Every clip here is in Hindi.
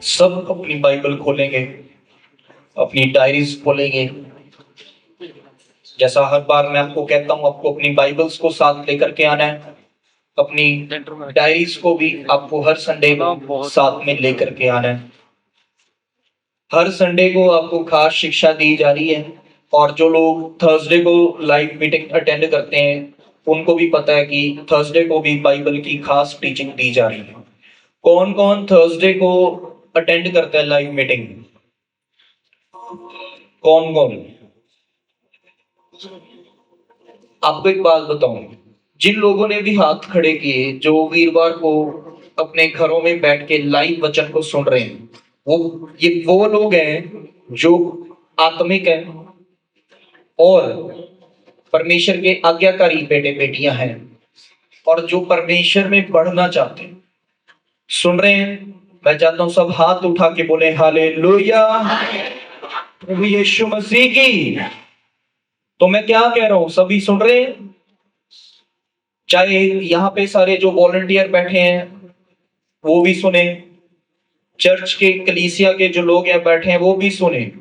सब अपनी बाइबल खोलेंगे, अपनी डायरीज खोलेंगे। जैसा हर बार मैं आपको कहता हूं, आपको अपनी बाइबल्स को साथ लेकर के आना है, अपनी डायरीज को भी आपको हर संडे को साथ में लेकर के आना है। हर संडे को आपको खास शिक्षा दी जा रही है, और जो लोग थर्सडे को लाइव मीटिंग अटेंड करते हैं उनको भी पता है कि थर्सडे को भी बाइबल की खास टीचिंग दी जा रही है। कौन कौन थर्सडे को अटेंड करता है लाइव मीटिंग? कौन कौन? आपको एक बात बताऊं, जिन लोगों ने भी हाथ खड़े किए जो वीरवार को अपने घरों में बैठ के लाइव वचन को सुन रहे हैं, वो लोग हैं जो आत्मिक हैं और परमेश्वर के आज्ञाकारी बेटे बेटियां हैं, और जो परमेश्वर में बढ़ना चाहते हैं। सुन रहे हैं? मैं चाहता हूं सब हाथ उठा के बोले हालेलुया, प्रभु यीशु मसीह की। तो मैं क्या कह रहा हूं, सभी सुन रहे हैं? चाहे यहाँ पे सारे जो वॉलंटियर बैठे हैं वो भी सुने, चर्च के कलीसिया के जो लोग यहाँ बैठे हैं वो भी सुने।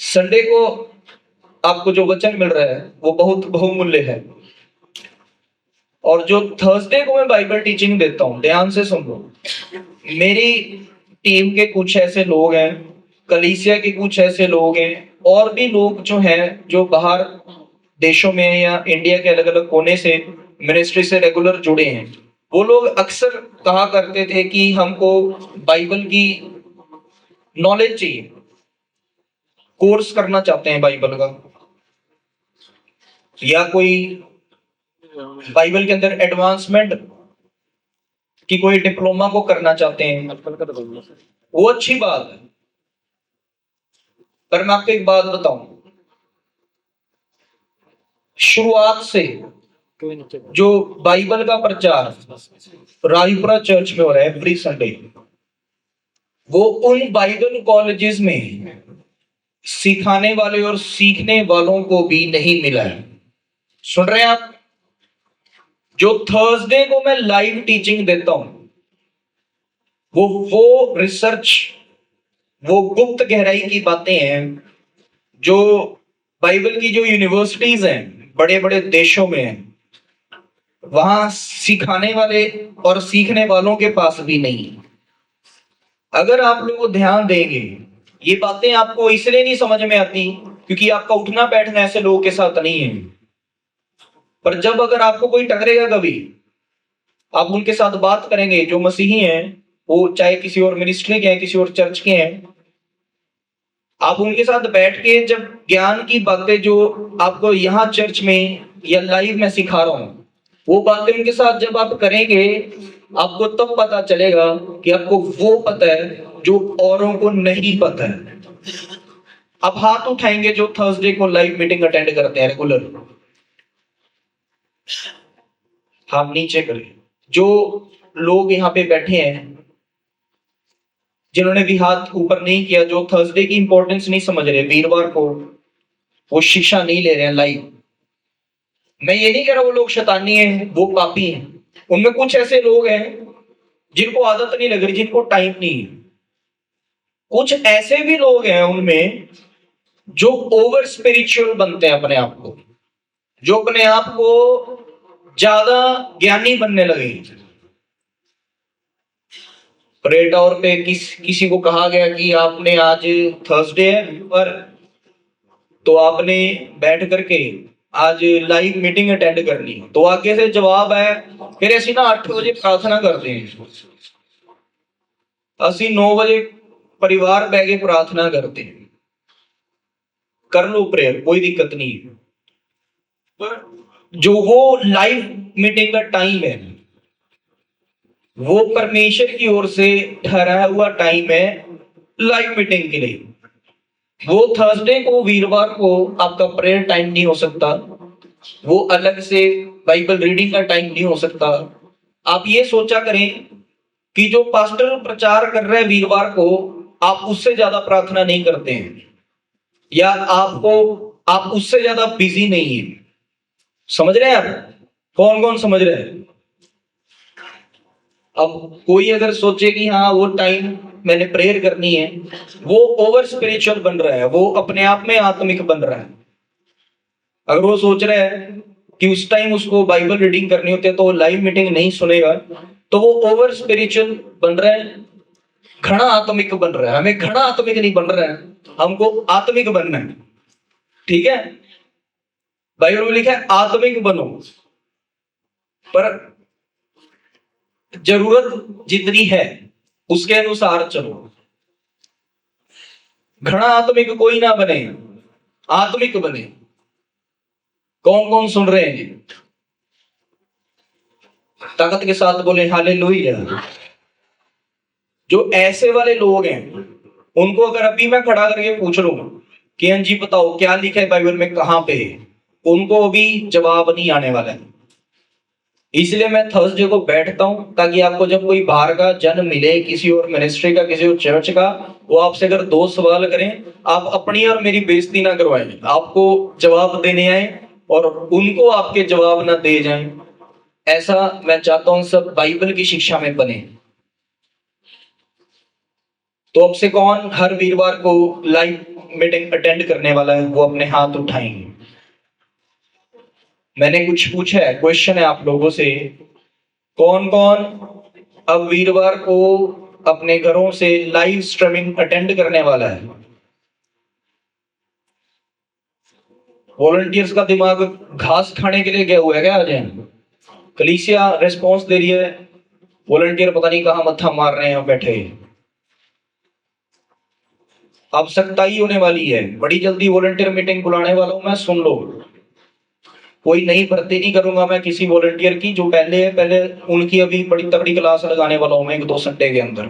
संडे को आपको जो वचन मिल रहा है वो बहुत बहुमूल्य है, और जो थर्सडे को मैं बाइबल टीचिंग देता हूं, ध्यान से सुन लो। मेरी टीम के कुछ ऐसे लोग हैं, कलीसिया के कुछ ऐसे लोग हैं, और भी लोग जो हैं जो बाहर देशों में या इंडिया के अलग अलग कोने से मिनिस्ट्री से रेगुलर जुड़े हैं। वो लोग अक्सर कहा करते थे कि हमको बाइबल की नॉलेज चाहिए, कोर्स करना चाहते हैं बाइबल का, या कोई बाइबल के अंदर एडवांसमेंट की कोई डिप्लोमा को करना चाहते हैं। वो अच्छी बात है, पर मैं आपको एक बात बताऊं, शुरुआत से जो बाइबल का प्रचार रायपुरा चर्च में हो रहा है एवरी संडे, वो उन बाइबल कॉलेजेस में सिखाने वाले और सीखने वालों को भी नहीं मिला है। सुन रहे हैं आप? जो थर्सडे को मैं लाइव टीचिंग देता हूं, वो रिसर्च, वो गुप्त गहराई की बातें हैं जो बाइबल की जो यूनिवर्सिटीज हैं बड़े बड़े देशों में हैं, वहां सिखाने वाले और सीखने वालों के पास भी नहीं। अगर आप लोग ध्यान देंगे, ये बातें आपको इसलिए नहीं समझ में आती क्योंकि आपका उठना बैठना ऐसे लोगों के साथ नहीं है। पर जब अगर आपको कोई टकरेगा कभी, आप उनके साथ बात करेंगे जो मसीही हैं, वो चाहे किसी और मिनिस्ट्री के हैं, किसी और चर्च के हैं, आप उनके साथ बैठ के जब ज्ञान की बातें जो आपको यहाँ चर्च में या लाइव में सिखा रहा हूं, वो बातें उनके साथ जब आप करेंगे, आपको तब पता चलेगा कि आपको वो पता है जो औरों को नहीं पता है। आप हाथ उठाएंगे जो थर्सडे को लाइव मीटिंग अटेंड करते हैं रेगुलर, हाथ नीचे करें। जो लोग यहाँ पे बैठे हैं, जिन्होंने भी हाथ ऊपर नहीं किया, जो थर्सडे की इंपॉर्टेंस नहीं समझ रहे, वीरवार को वो शिक्षा नहीं ले रहे हैं लाइव, मैं ये नहीं कह रहा वो लोग शैतानी हैं, वो पापी हैं। उनमें कुछ ऐसे लोग हैं जिनको आदत नहीं लग रही, जिनको टाइम नहीं है। कुछ ऐसे भी लोग हैं उनमें जो ओवर स्पिरिचुअल बनते हैं अपने आप को, जो अपने आप को ज्यादा ज्ञानी बनने लगे। परेड और पे किसी को कहा गया कि आपने आज थर्सडे है पर, तो आपने बैठ करके आज लाइव मीटिंग अटेंड करनी, तो आगे से जवाब है फिर ऐसी ना 8 बजे प्रार्थना करते हैं, असि 9 बजे परिवार बह के प्रार्थना करते हैं। कर लो प्रेयर, कोई दिक्कत नहीं है, पर जो वो लाइव मीटिंग का टाइम है वो परमेश्वर की ओर से ठहराया हुआ टाइम है लाइव मीटिंग के लिए। वो थर्सडे को, वीरवार को आपका प्रेयर टाइम नहीं हो सकता, वो अलग से बाइबल रीडिंग का टाइम नहीं हो सकता। आप ये सोचा करें कि जो पास्टर प्रचार कर रहे हैं वीरवार को, आप उससे ज्यादा प्रार्थना नहीं करते हैं, या आप उससे ज्यादा बिजी नहीं है। समझ रहे हैं आप? कौन कौन समझ रहे हैं? अब कोई अगर सोचे कि हाँ वो टाइम मैंने प्रेयर करनी है, वो ओवर स्पिरिचुअल बन रहा है, वो अपने आप में आत्मिक बन रहा है। अगर वो सोच रहा है कि उस टाइम उसको बाइबल रीडिंग करनी होती है तो वो लाइव मीटिंग नहीं सुनेगा, तो वो ओवर स्पिरिचुअल बन रहा है, घना आत्मिक बन रहा है। हमें घना आत्मिक नहीं बन रहा है, हमको आत्मिक बनना है। ठीक है, बाइबल में लिखा है आत्मिक बनो, पर जरूरत जितनी है उसके अनुसार चलो। घना आत्मिक कोई ना बने, आत्मिक बने। कौन कौन सुन रहे हैं? ताकत के साथ बोले हालेलुया। जो ऐसे वाले लोग हैं उनको अगर अभी मैं खड़ा करके पूछ लूं कि हाँ जी बताओ क्या लिखा है बाइबल में, कहां पे है, उनको अभी जवाब नहीं आने वाला है। इसलिए मैं थर्सडे को बैठता हूं ताकि आपको जब कोई बाहर का जन मिले, किसी और मिनिस्ट्री का, किसी और चर्च का, वो आपसे अगर दो सवाल करें, आप अपनी और मेरी बेइज्जती ना करवाएं, आपको जवाब देने आए और उनको आपके जवाब ना दे जाएं। ऐसा मैं चाहता हूं सब बाइबल की शिक्षा में बने। तो अब से कौन हर वीरवार को लाइव मीटिंग अटेंड करने वाला है, वो अपने हाथ उठाएंगे। मैंने कुछ पूछा है, क्वेश्चन है आप लोगों से, कौन कौन अब वीरवार को अपने घरों से लाइव स्ट्रीमिंग अटेंड करने वाला है? वॉलंटियर्स का दिमाग घास खाने के लिए गया हुआ है क्या आज? कलीसिया रिस्पॉन्स दे रही है, वॉलंटियर पता नहीं कहां मत्था मार रहे हैं बैठे। अब सख्ताई होने वाली है, बड़ी जल्दी वॉलंटियर मीटिंग बुलाने वाला हूं मैं, सुन लो। कोई नई भर्ती नहीं करूंगा मैं किसी वॉलंटियर की, जो पहले है पहले उनकी अभी बड़ी तगड़ी क्लास लगाने वाला हूं मैं 1-2 संडे के अंदर।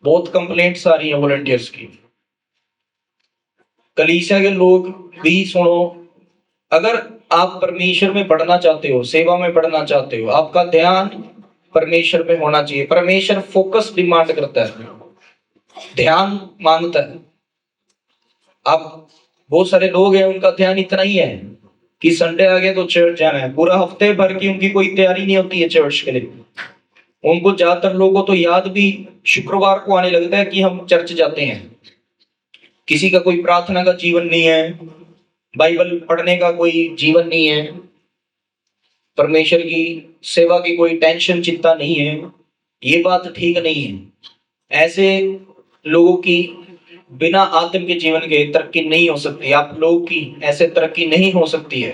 बहुत कंप्लेंट्स आ रही है वॉलंटियर्स की। कलीसिया के लोग भी सुनो, अगर आप परमेश्वर में बढ़ना चाहते हो, सेवा में बढ़ना चाहते हो, आपका ध्यान परमेश्वर में होना चाहिए। परमेश्वर फोकस डिमांड करता है, ध्यान मांगता है। अब बहुत सारे लोग हैं उनका ध्यान इतना ही है कि संडे आ गया तो चर्च जाना है, पूरा हफ्ते भर की उनकी कोई तैयारी नहीं होती है चर्च के लिए। उनको ज्यादातर लोगों को तो याद भी शुक्रवार को आने लगता है कि हम चर्च जाते हैं। किसी का कोई प्रार्थना का जीवन नहीं है, बाइबल पढ़ने का कोई जीवन नहीं है, परमेश्वर की सेवा की कोई टेंशन चिंता नहीं है। ये बात ठीक नहीं है। ऐसे लोगों की बिना आत्म के जीवन के तरक्की नहीं हो सकती। आप लोगों की ऐसे तरक्की नहीं हो सकती है।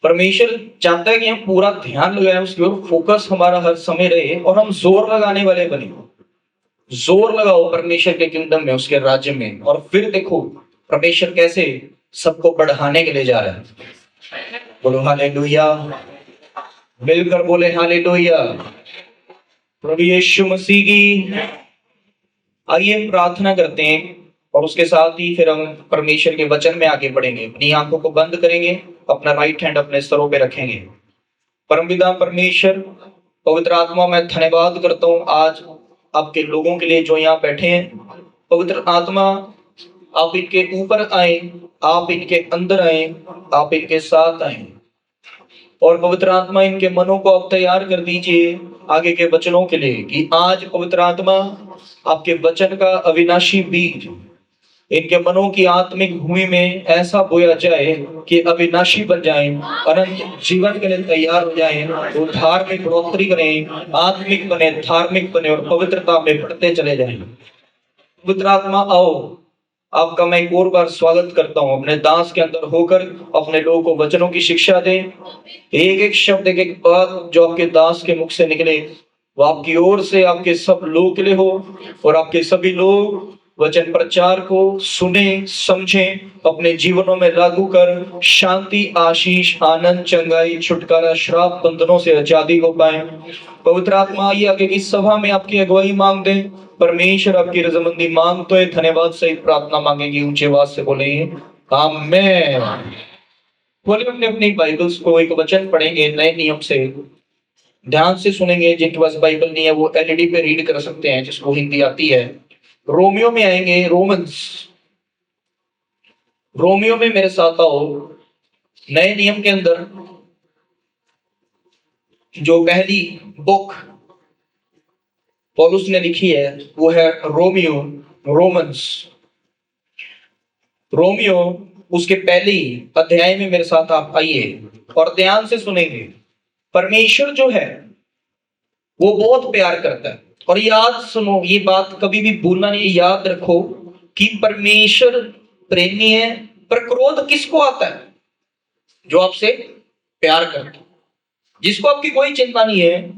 परमेश्वर चाहता है कि हम पूरा ध्यान लगाएं उसकी ओर, फोकस हमारा हर समय रहे और हम जोर लगाने वाले बने। जोर लगाओ परमेश्वर के किंगडम में, उसके राज्य में, और फिर देखो परमेश्वर कैसे सबको बढ़ाने के लिए जा रहा है। बोलो हालेलुया, मिलकर बोले हालेलुया। प्रभु यीशु मसीह की। आइए प्रार्थना करते हैं और उसके साथ ही फिर हम परमेश्वर के वचन में आगे बढ़ेंगे। अपनी आंखों को बंद करेंगे, अपना राइट हैंड अपने सरों पे रखेंगे। परमपिता परमेश्वर, पवित्र आत्मा, मैं धन्यवाद करता हूँ आज आपके लोगों के लिए जो यहाँ बैठे हैं। पवित्र आत्मा, आप इनके ऊपर आए, आप इनके अंदर आए, आप इनके साथ आए, और पवित्र आत्मा इनके मनों को आप तैयार कर दीजिए आगे के वचनों के लिए, कि आज पवित्र आत्मा आपके वचन का अविनाशी बीज इनके मनों की आत्मिक भूमि में ऐसा बोया जाए कि अविनाशी बन जाए, अनंत जीवन के लिए तैयार हो जाए, वो धार्मिक बढ़ोतरी करें, आत्मिक बने, धार्मिक बने और पवित्रता में बढ़ते चले जाएं। पवित्र आत्मा आओ, आपका मैं एक और बार स्वागत करता हूं। अपने दास के अंदर होकर अपने लोगों को वचनों की शिक्षा दें। एक एक शब्द, एक एक बात जो आपके दास के मुख से निकले वो आपकी ओर से आपके सब लोगों के लिए हो, और आपके सभी लोग वचन प्रचार को सुने, समझें, अपने जीवनों में लागू कर शांति, आशीष, आनंद, चंगाई, छुटकारा, श्राप, बंधनों से आजादी हो पाए। पवित्र आत्मा आइए आगे की सभा में आपकी अगुवाई मांग दे। परमेश्वर आपकी रजामंदी मांग तो है, धन्यवाद सहित प्रार्थना मांगेगी। ऊंचे आवाज से बोले आमेन। बोले अपने अपनी बाइबल्स को एक वचन पढ़ेंगे नए नियम से, ध्यान से सुनेंगे। जिनके पास बाइबल नहीं है वो एलईडी पे रीड कर सकते हैं, जिसको हिंदी आती है। रोमियो में आएंगे, रोमियो में मेरे साथ आओ। नए नियम के अंदर जो पहली बुक पौलुस ने लिखी है, वो है रोमियो, रोमन्स, रोमियो, उसके पहले ही अध्याय में मेरे साथ आप आइए और ध्यान से सुनेंगे। परमेश्वर जो है वो बहुत प्यार करता है। और याद सुनो, ये बात कभी भी भूलना नहीं, याद रखो कि परमेश्वर प्रेमी है, पर क्रोध किसको आता है? जो आपसे प्यार करता है, जिसको आपकी कोई चिंता नहीं है,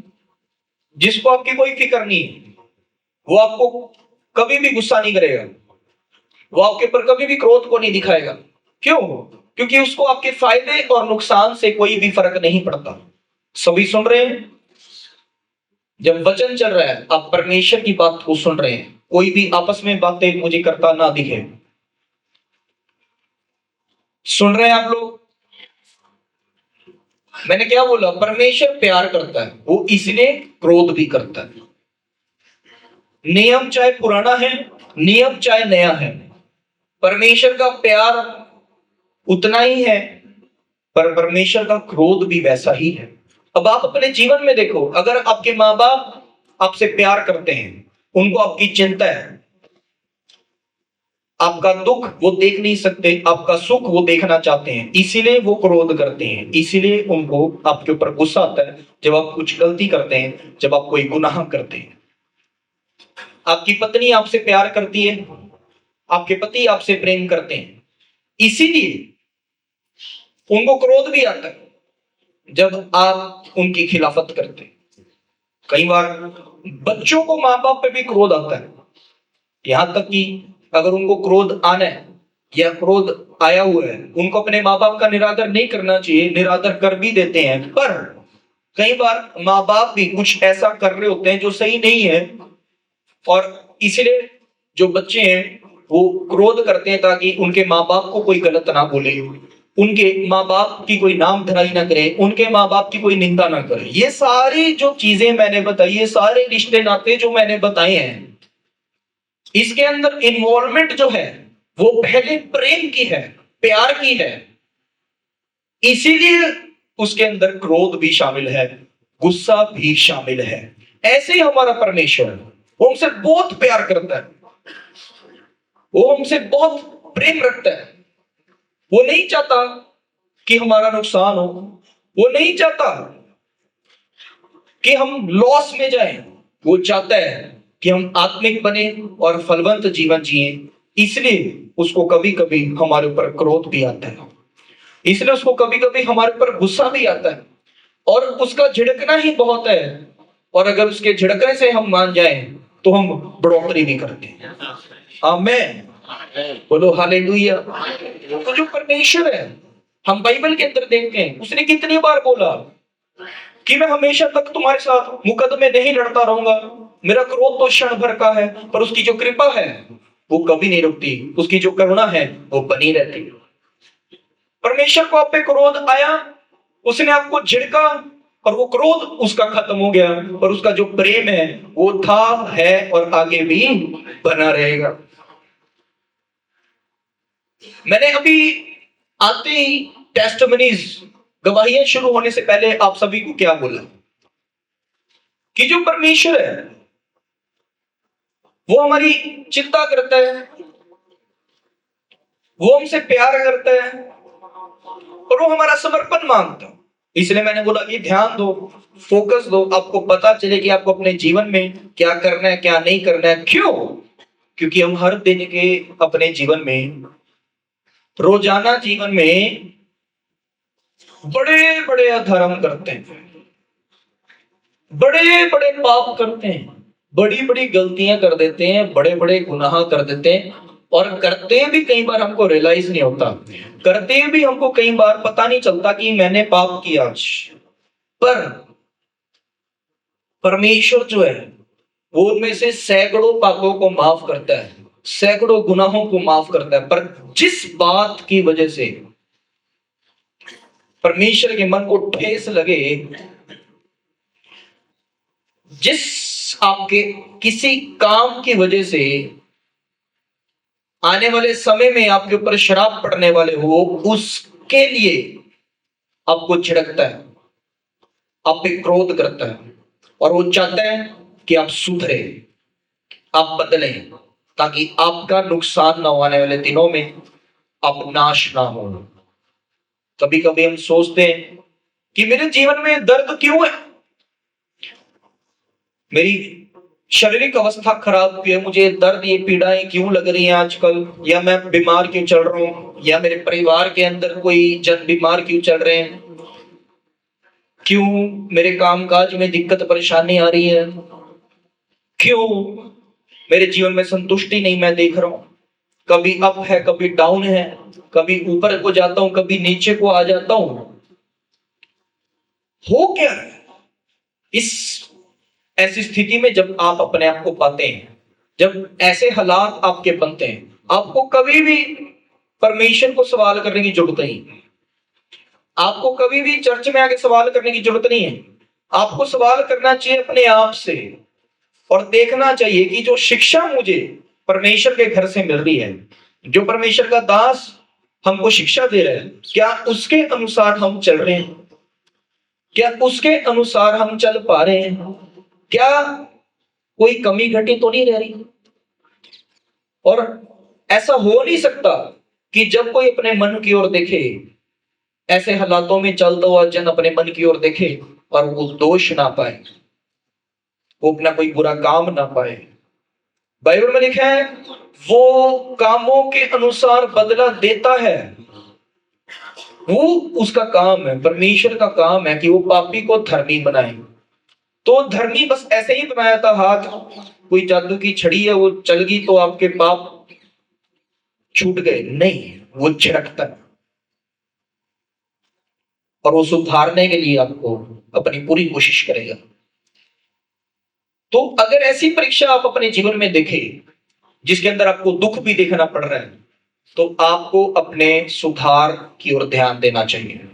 जिसको आपकी कोई फिक्र नहीं है, वो आपको कभी भी गुस्सा नहीं करेगा, वो आपके ऊपर कभी भी क्रोध को नहीं दिखाएगा। क्यों? क्योंकि उसको आपके फायदे और नुकसान से कोई भी फर्क नहीं पड़ता। सभी सुन रहे हैं? जब वचन चल रहा है, आप परमेश्वर की बात को सुन रहे हैं, कोई भी आपस में बातें मुझे करता ना दिखे। सुन रहे हैं आप लोग? मैंने क्या बोला? परमेश्वर प्यार करता है, वो इसलिए क्रोध भी करता है। नियम चाहे पुराना है, नियम चाहे नया है, परमेश्वर का प्यार उतना ही है, पर परमेश्वर का क्रोध भी वैसा ही है। अब आप अपने जीवन में देखो, अगर आपके माँ बाप आपसे प्यार करते हैं, उनको आपकी चिंता है, आपका दुख वो देख नहीं सकते, आपका सुख वो देखना चाहते हैं, इसीलिए वो क्रोध करते हैं, इसीलिए उनको आपके ऊपर गुस्सा आता है जब आप कुछ गलती करते हैं, जब आप कोई गुनाह करते हैं। आपकी पत्नी आपसे प्यार करती है, आपके पति आपसे प्रेम करते हैं, इसीलिए उनको क्रोध भी आता है जब आप उनकी खिलाफत करते हैं। कई बार बच्चों को माँ बाप पे भी क्रोध आता है, यहां तक कि अगर उनको क्रोध आना है या क्रोध आया हुआ है, उनको अपने माँ बाप का निरादर नहीं करना चाहिए, निरादर कर भी देते हैं। पर कई बार माँ बाप भी कुछ ऐसा कर रहे होते हैं जो सही नहीं है, और इसलिए जो बच्चे हैं वो क्रोध करते हैं ताकि उनके माँ बाप को कोई गलत ना बोले, उनके माँ बाप की कोई नाम धराई ना करे, उनके माँ बाप की कोई निंदा ना करे। ये सारी जो चीजें मैंने बताई, ये सारे रिश्ते नाते जो मैंने बताए हैं, इसके अंदर इन्वॉल्वमेंट जो है वो पहले प्रेम की है, प्यार की है, इसीलिए उसके अंदर क्रोध भी शामिल है, गुस्सा भी शामिल है। ऐसे ही हमारा परमेश्वर, वो हमसे बहुत प्यार करता है, वो हमसे बहुत प्रेम रखता है। वो नहीं चाहता कि हमारा नुकसान हो, वो नहीं चाहता कि हम लॉस में जाएं, वो चाहता है कि हम आत्मिक बने और फलवंत जीवन जिए। इसलिए उसको कभी कभी हमारे ऊपर क्रोध भी आता है, इसलिए उसको कभी कभी हमारे ऊपर गुस्सा भी आता है, और उसका झिड़कना ही बहुत है। और अगर उसके झिड़कने से हम मान जाएं तो हम बढ़ोतरी भी करते हैं। आमीन, बोलो हालेलुया। तो जो परमेश्वर है, हम बाइबल के अंदर देखते हैं, उसने कितनी बार बोला कि मैं हमेशा तक तुम्हारे साथ मुकदमे नहीं लड़ता रहूंगा, मेरा क्रोध तो क्षण भर का है, पर उसकी जो कृपा है वो कभी नहीं रुकती, उसकी जो करुणा है वो बनी रहती है। परमेश्वर को आप पे क्रोध आया, उसने आपको झिड़का, और वो क्रोध उसका खत्म हो गया, और उसका जो प्रेम है वो था, है और आगे भी बना रहेगा। मैंने अभी आते ही टेस्टिमनीज, गवाहियां शुरू होने से पहले आप सभी को क्या बोला कि जो परमेश्वर है वो हमारी चिंता करता है, वो हमसे प्यार करता है, और वो हमारा समर्पण मांगता है। इसलिए मैंने बोला कि ध्यान दो, फोकस दो, आपको पता चले कि आपको अपने जीवन में क्या करना है, क्या नहीं करना है। क्यों? क्योंकि हम हर दिन के अपने जीवन में, रोजाना जीवन में बड़े बड़े अधर्म करते हैं, बड़े बड़े पाप करते हैं, बड़ी बड़ी गलतियां कर देते हैं, बड़े बड़े गुनाह कर देते हैं, और करते भी कई बार हमको रियलाइज नहीं होता, करते भी हमको कई बार पता नहीं चलता कि मैंने पाप किया। पर परमेश्वर जो है वो उनमें से सैकड़ों पापों को माफ करता है, सैकड़ों गुनाहों को माफ करता है। पर जिस बात की वजह से परमेश्वर के मन को ठेस लगे, जिस आपके किसी काम की वजह से आने वाले समय में आपके ऊपर शराब पड़ने वाले हो, उसके लिए आपको झिड़कता है, आप पे क्रोध करता है, और वो चाहता है कि आप सुधरे, आप बदलें, ताकि आपका नुकसान ना हो, आने वाले दिनों में आप नाश ना हो। कभी कभी हम सोचते हैं कि मेरे जीवन में दर्द क्यों है, मेरी शारीरिक अवस्था खराब क्यों है, मुझे दर्द, ये पीड़ाएं क्यों लग रही हैं आजकल, या मैं बीमार क्यों चल रहा हूं, या मेरे परिवार के अंदर कोई जन बीमार क्यों चल रहे हैं, क्यों मेरे कामकाज में दिक्कत परेशानी आ रही है, क्यों मेरे जीवन में संतुष्टि नहीं मैं देख रहा हूं, कभी अप है कभी डाउन है, कभी ऊपर को जाता हूं कभी नीचे को आ जाता हूं। हो क्या है इस ऐसी स्थिति में? जब आप अपने आप को पाते हैं, जब ऐसे हालात आपके बनते हैं, आपको कभी भी परमेश्वर को सवाल करने की जरूरत नहीं, आपको कभी भी चर्च में आके सवाल करने की जरूरत नहीं है। आपको सवाल करना चाहिए अपने आप से, और देखना चाहिए कि जो शिक्षा मुझे परमेश्वर के घर से मिल रही है, जो परमेश्वर का दास हमको शिक्षा दे रहा है, क्या उसके अनुसार हम चल रहे हैं, क्या उसके अनुसार हम चल पा रहे हैं, क्या कोई कमी घटी तो नहीं रह रही। और ऐसा हो नहीं सकता कि जब कोई अपने मन की ओर देखे, ऐसे हालातों में चलता हुआ जन अपने मन की ओर देखे और वो दोष ना पाए, वो अपना कोई बुरा काम ना पाए। बाइबल में लिखा है वो कामों के अनुसार बदला देता है। वो उसका काम है, परमेश्वर का काम है कि वो पापी को धर्मी बनाए। तो धर्मी बस ऐसे ही बनाया था, हाथ कोई जादू की छड़ी है वो चल गई तो आपके पाप छूट गए? नहीं, वो झिड़कता है और वो सुधारने के लिए आपको अपनी पूरी कोशिश करेगा। तो अगर ऐसी परीक्षा आप अपने जीवन में देखें जिसके अंदर आपको दुख भी देखना पड़ रहा है, तो आपको अपने सुधार की ओर ध्यान देना चाहिए।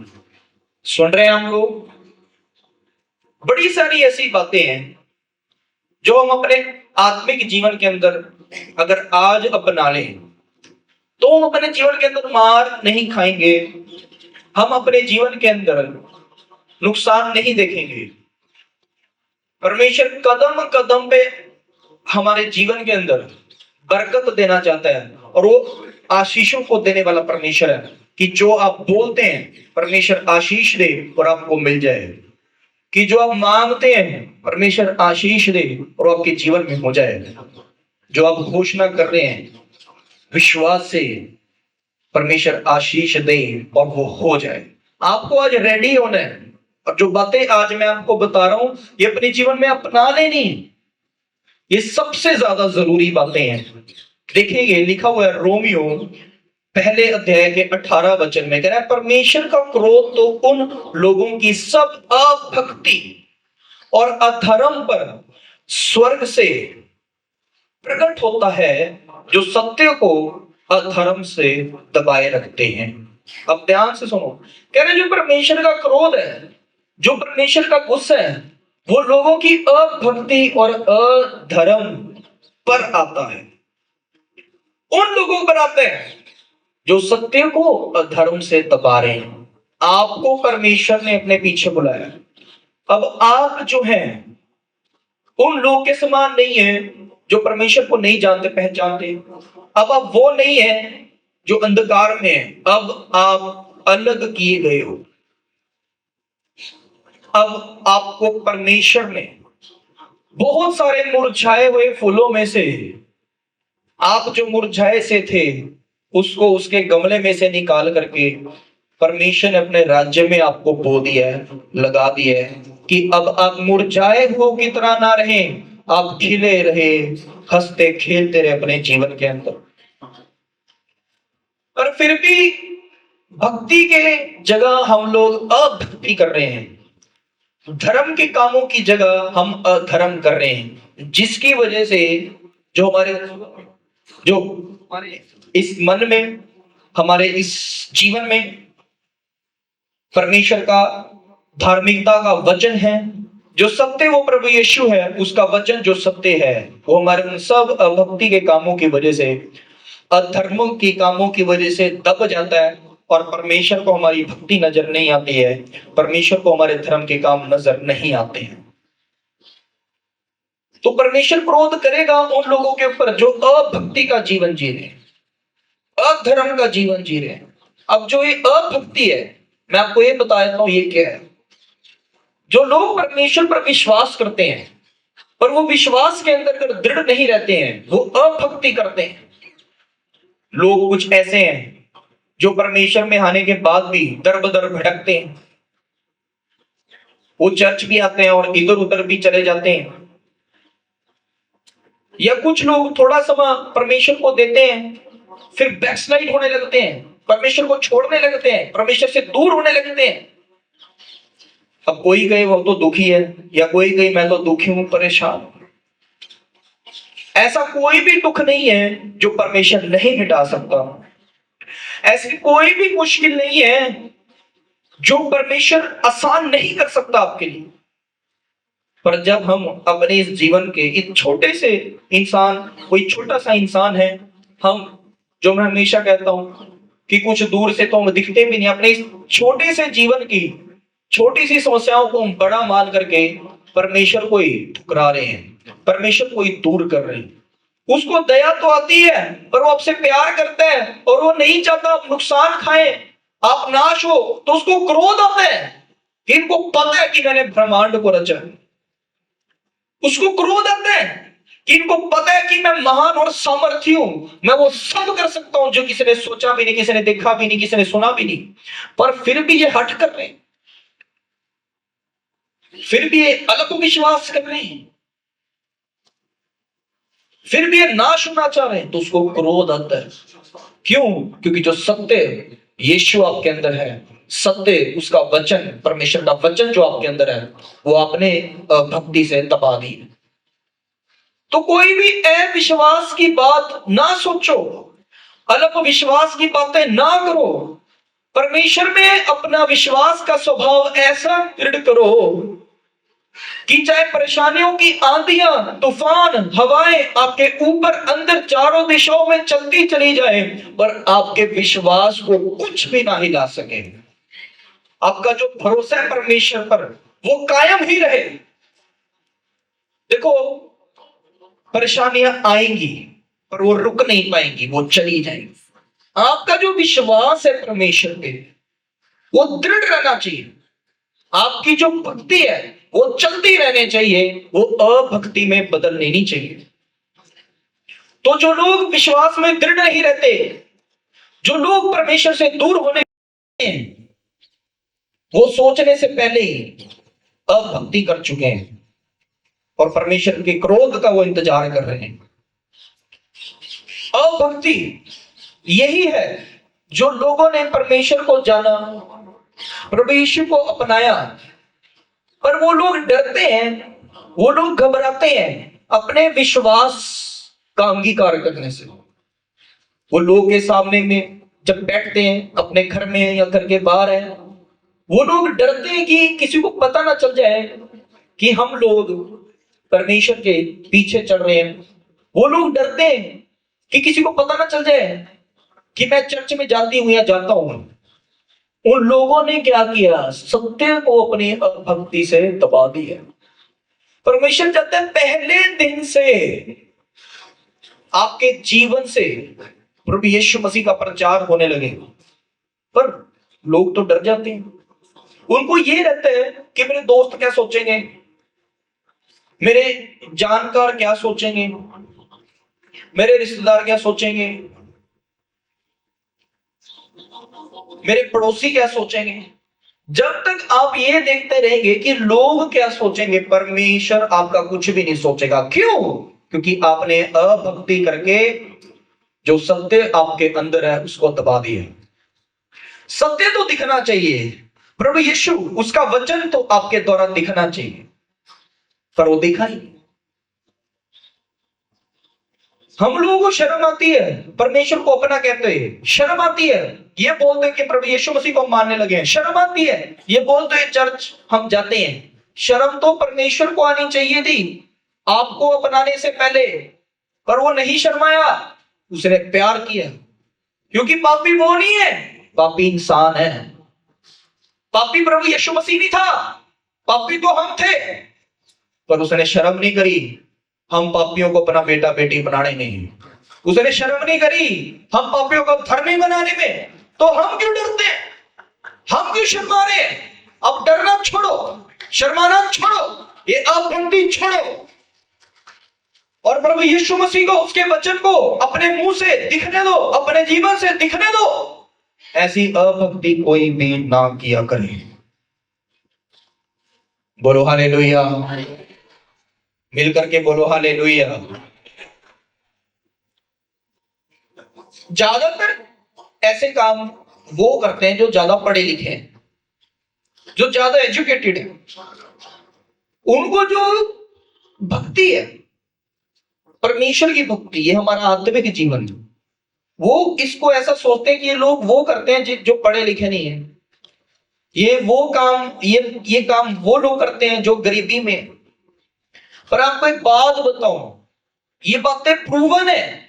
सुन रहे हैं हम लोग? बड़ी सारी ऐसी बातें हैं जो हम अपने आत्मिक जीवन के अंदर अगर आज अपना लें तो हम अपने जीवन के अंदर मार नहीं खाएंगे, हम अपने जीवन के अंदर नुकसान नहीं देखेंगे। परमेश्वर कदम कदम पे हमारे जीवन के अंदर बरकत देना चाहता है, और वो आशीषों को देने वाला परमेश्वर है कि जो आप बोलते हैं परमेश्वर आशीष दे और आपको मिल जाए, कि जो आप मांगते हैं परमेश्वर आशीष दे और आपके जीवन में हो जाए। जो आप घोषणा कर रहे हैं विश्वास से परमेश्वर आशीष दे और वो हो जाए। आपको आज रेडी होना है, और जो बातें आज मैं आपको बता रहा हूं ये अपने जीवन में अपना लेनी है। ये सबसे ज्यादा जरूरी बातें हैं। देखिए लिखा हुआ है रोमियो पहले अध्याय के 18 वचन में, कह रहा है परमेश्वर का क्रोध तो उन लोगों की सब अभक्ति और अधर्म पर स्वर्ग से प्रकट होता है जो सत्य को अधर्म से दबाए रखते हैं। अब ध्यान से सुनो, कह रहे जो परमेश्वर का क्रोध है, जो परमेश्वर का गुस्सा है, वो लोगों की अभक्ति और अधर्म पर आता है। उन लोगों पर आते हैं जो सत्य को अधर्म से दबा रहे हैं। आपको परमेश्वर ने अपने पीछे बुलाया। अब आप जो हैं उन लोग के समान नहीं है जो परमेश्वर को नहीं जानते पहचानते। अब आप वो नहीं है जो अंधकार में है, अब आप अलग किए गए हो। अब आपको परमेश्वर ने बहुत सारे मुरझाए हुए फूलों में से, आप जो मुरझाए से थे उसको उसके गमले में से निकाल करके परमेश्वर ने अपने राज्य में आपको बो दिया है, लगा दिया है कि अब आप मुरझाए हो की तरह ना रहे, आप खिले रहे, हंसते खेलते रहे अपने जीवन के अंदर। पर फिर भी भक्ति के जगह हम लोग अभक्ति कर रहे हैं, धर्म के कामों की जगह हम अधर्म कर रहे हैं, जिसकी वजह से जो हमारे इस मन में, हमारे इस जीवन में परमेश्वर का धार्मिकता का वचन है जो सत्य, वो प्रभु यीशु है, उसका वचन जो सत्य है, वो हमारे उन सब अभक्ति के कामों की वजह से, अधर्मों की कामों की वजह से दब जाता है, और परमेश्वर को हमारी भक्ति नजर नहीं आती है, परमेश्वर को हमारे धर्म के काम नजर नहीं आते हैं। तो परमेश्वर क्रोध करेगा उन लोगों के ऊपर जो अभक्ति का जीवन जी रहे हैं, अधर्म का जीवन जी रहे हैं। अब जो ये अभक्ति है, मैं आपको ये बता देता हूं ये क्या है। जो लोग परमेश्वर पर विश्वास करते हैं पर वो विश्वास के अंदर दृढ़ नहीं रहते हैं, वो अभक्ति करते हैं। लोग कुछ ऐसे हैं जो परमेश्वर में आने के बाद भी दर बदर भटकते हैं। वो चर्च भी आते हैं और इधर उधर भी चले जाते हैं। या कुछ लोग थोड़ा समय परमेश्वर को देते हैं फिर बैकस्लाइड होने लगते हैं, परमेश्वर को छोड़ने लगते हैं, परमेश्वर से दूर होने लगते हैं। अब कोई कहे वो तो दुखी है, या कोई कहे मैं तो दुखी हूं, परेशान। ऐसा कोई भी दुख नहीं है जो परमेश्वर नहीं मिटा सकता। ऐसी कोई भी मुश्किल नहीं है जो परमेश्वर आसान नहीं कर सकता आपके लिए। पर जब हम अपने इस जीवन के इस छोटे से इंसान, कोई छोटा सा इंसान है हम, जो मैं हमेशा कहता हूं कि कुछ दूर से तो हम दिखते भी नहीं, अपने इस छोटे से जीवन की छोटी सी समस्याओं को हम बड़ा मान करके परमेश्वर को ही ठुकरा रहे हैं, परमेश्वर को ही दूर कर रहे हैं। उसको दया तो आती है पर वो आपसे प्यार करता है और वो नहीं चाहता आप नुकसान खाएं, आप नाश हो। तो उसको क्रोध आता है कि इनको पता है कि मैंने ब्रह्मांड को रचा। उसको क्रोध आता है कि इनको पता है कि मैं महान और सामर्थी हूं, मैं वो सब कर सकता हूं जो किसी ने सोचा भी नहीं, किसी ने देखा भी नहीं, किसी ने सुना भी नहीं। पर फिर भी ये हट कर रहे हैं, फिर भी ये अल्प विश्वास कर रहे हैं, फिर भी ये नाश होना चाह रहे हैं। तो उसको क्रोध आता है। क्यों? क्योंकि जो सत्य यीशु आपके अंदर है, सत्य उसका वचन, परमेश्वर का वचन जो आपके अंदर है, वो आपने भक्ति से दबा दी। तो कोई भी अविश्वास की बात ना सोचो, अल्प विश्वास की बातें ना करो। परमेश्वर में अपना विश्वास का स्वभाव ऐसा दृढ़ करो कि चाहे परेशानियों की आंधियां, तूफान, हवाएं आपके ऊपर अंदर चारों दिशाओं में चलती चली जाए, पर आपके विश्वास को कुछ भी ना हिला सके। आपका जो भरोसा है परमेश्वर पर वो कायम ही रहे। देखो, परेशानियां आएंगी पर वो रुक नहीं पाएंगी, वो चली जाएंगी। आपका जो विश्वास है परमेश्वर पे वो दृढ़ रहना चाहिए। आपकी जो भक्ति है वो चलती रहनी चाहिए, वो अभक्ति में बदलनी नहीं चाहिए। तो जो लोग विश्वास में दृढ़ नहीं रहते, जो लोग परमेश्वर से दूर होने हैं, वो सोचने से पहले ही अभक्ति कर चुके हैं और परमेश्वर के क्रोध का वो इंतजार कर रहे हैं। अभक्ति यही है जो लोगों ने परमेश्वर को जाना, प्रभु यीशु को अपनाया, पर वो लोग डरते हैं, वो लोग घबराते हैं अपने विश्वास का अंगीकार करने से। वो लोग के सामने में जब बैठते हैं, अपने घर में या घर के बाहर है, वो लोग डरते हैं कि किसी को पता ना चल जाए कि हम लोग परमेश्वर के पीछे चल रहे हैं। वो लोग डरते हैं कि किसी को पता ना चल जाए कि मैं चर्च में जाती हूं या जाता हूं। उन लोगों ने क्या किया? सत्य को अपनी भक्ति से दबा दिया। परमेश्वर चाहता है पहले दिन से आपके जीवन से प्रभु यीशु मसीह का प्रचार होने लगे, पर लोग तो डर जाते हैं। उनको ये रहता है कि मेरे दोस्त क्या सोचेंगे, मेरे जानकार क्या सोचेंगे, मेरे रिश्तेदार क्या सोचेंगे, मेरे पड़ोसी क्या सोचेंगे। जब तक आप ये देखते रहेंगे कि लोग क्या सोचेंगे, परमेश्वर आपका कुछ भी नहीं सोचेगा। क्यों? क्योंकि आपने अभक्ति करके जो सत्य आपके अंदर है उसको दबा दिया। सत्य तो दिखना चाहिए, प्रभु यीशु, उसका वचन तो आपके द्वारा दिखना चाहिए, पर वो दिखा ही। हम लोगों को शर्म आती है परमेश्वर को अपना कहते हैं, शर्म आती है ये बोलते हैं कि प्रभु यीशु मसीह को मानने लगे हैं, शर्म आती है ये बोलते हैं चर्च हम जाते हैं। शर्म तो परमेश्वर को आनी चाहिए थी आपको अपनाने से पहले, पर वो नहीं शर्माया, उसने प्यार किया। क्योंकि पापी वो नहीं है, पापी इंसान है। पापी प्रभु यीशु मसीह नहीं था, पापी तो हम थे, पर उसने शर्म नहीं करी। हम पापियों को अपना बेटा बेटी बनाने नहीं, उसने शर्म नहीं करी हम पापियों को धर्मी बनाने में, तो हम क्यों डरते हैं, हम क्यों शर्मा रहे हैं? अब डरना छोड़ो, शर्माना छोड़ो, ये अभक्ति छोड़ो और प्रभु यीशु मसीह को, उसके वचन को अपने मुंह से दिखने दो, अपने जीवन से दिखने दो। ऐसी अभक्ति कोई भी ना किया करे। बोलो हालेलुया, मिलकर के बोलो हालेलुया। ज्यादातर ऐसे काम वो करते हैं जो ज्यादा पढ़े लिखे हैं, जो ज्यादा एजुकेटेड है। उनको जो भक्ति है, परमेश्वर की भक्ति, ये हमारा आत्मिक जीवन, वो इसको ऐसा सोचते हैं कि ये लोग वो करते हैं जो पढ़े लिखे नहीं है। ये वो काम, ये काम वो लोग करते हैं जो गरीबी में। पर आपको एक बात बताऊं, ये बातें प्रूवन है,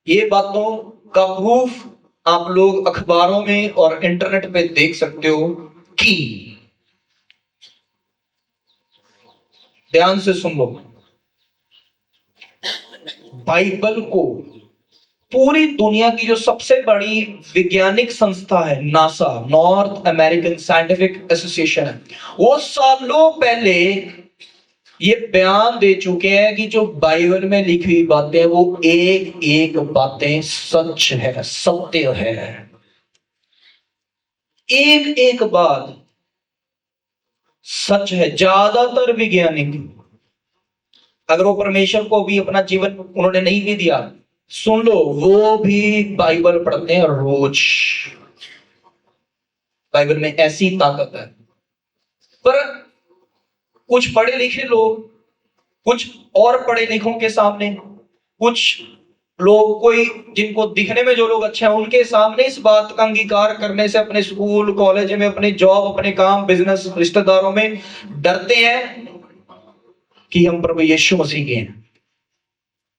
ये बातों का प्रूफ आप लोग अखबारों में और इंटरनेट पे देख सकते हो। कि ध्यान से सुन लो, बाइबल को पूरी दुनिया की जो सबसे बड़ी वैज्ञानिक संस्था है, NASA, north American scientific association है, वो सालों पहले ये बयान दे चुके हैं कि जो बाइबल में लिखी हुई बातें वो एक एक बातें सच है, सत्य है। एक एक बात सच है। ज्यादातर वैज्ञानिक, अगर वो परमेश्वर को भी अपना जीवन उन्होंने नहीं भी दिया, सुन लो, वो भी बाइबल पढ़ते हैं रोज। बाइबल में ऐसी ताकत है। पर कुछ पढ़े लिखे लोग, कुछ और पढ़े लिखों के सामने, कुछ लोग, कोई जिनको दिखने में जो लोग अच्छे हैं, उनके सामने इस बात का अंगीकार करने से अपने स्कूल कॉलेज में, अपने जॉब, अपने काम, बिजनेस, रिश्तेदारों में डरते हैं कि हम प्रभु यीशु मसीह के हैं।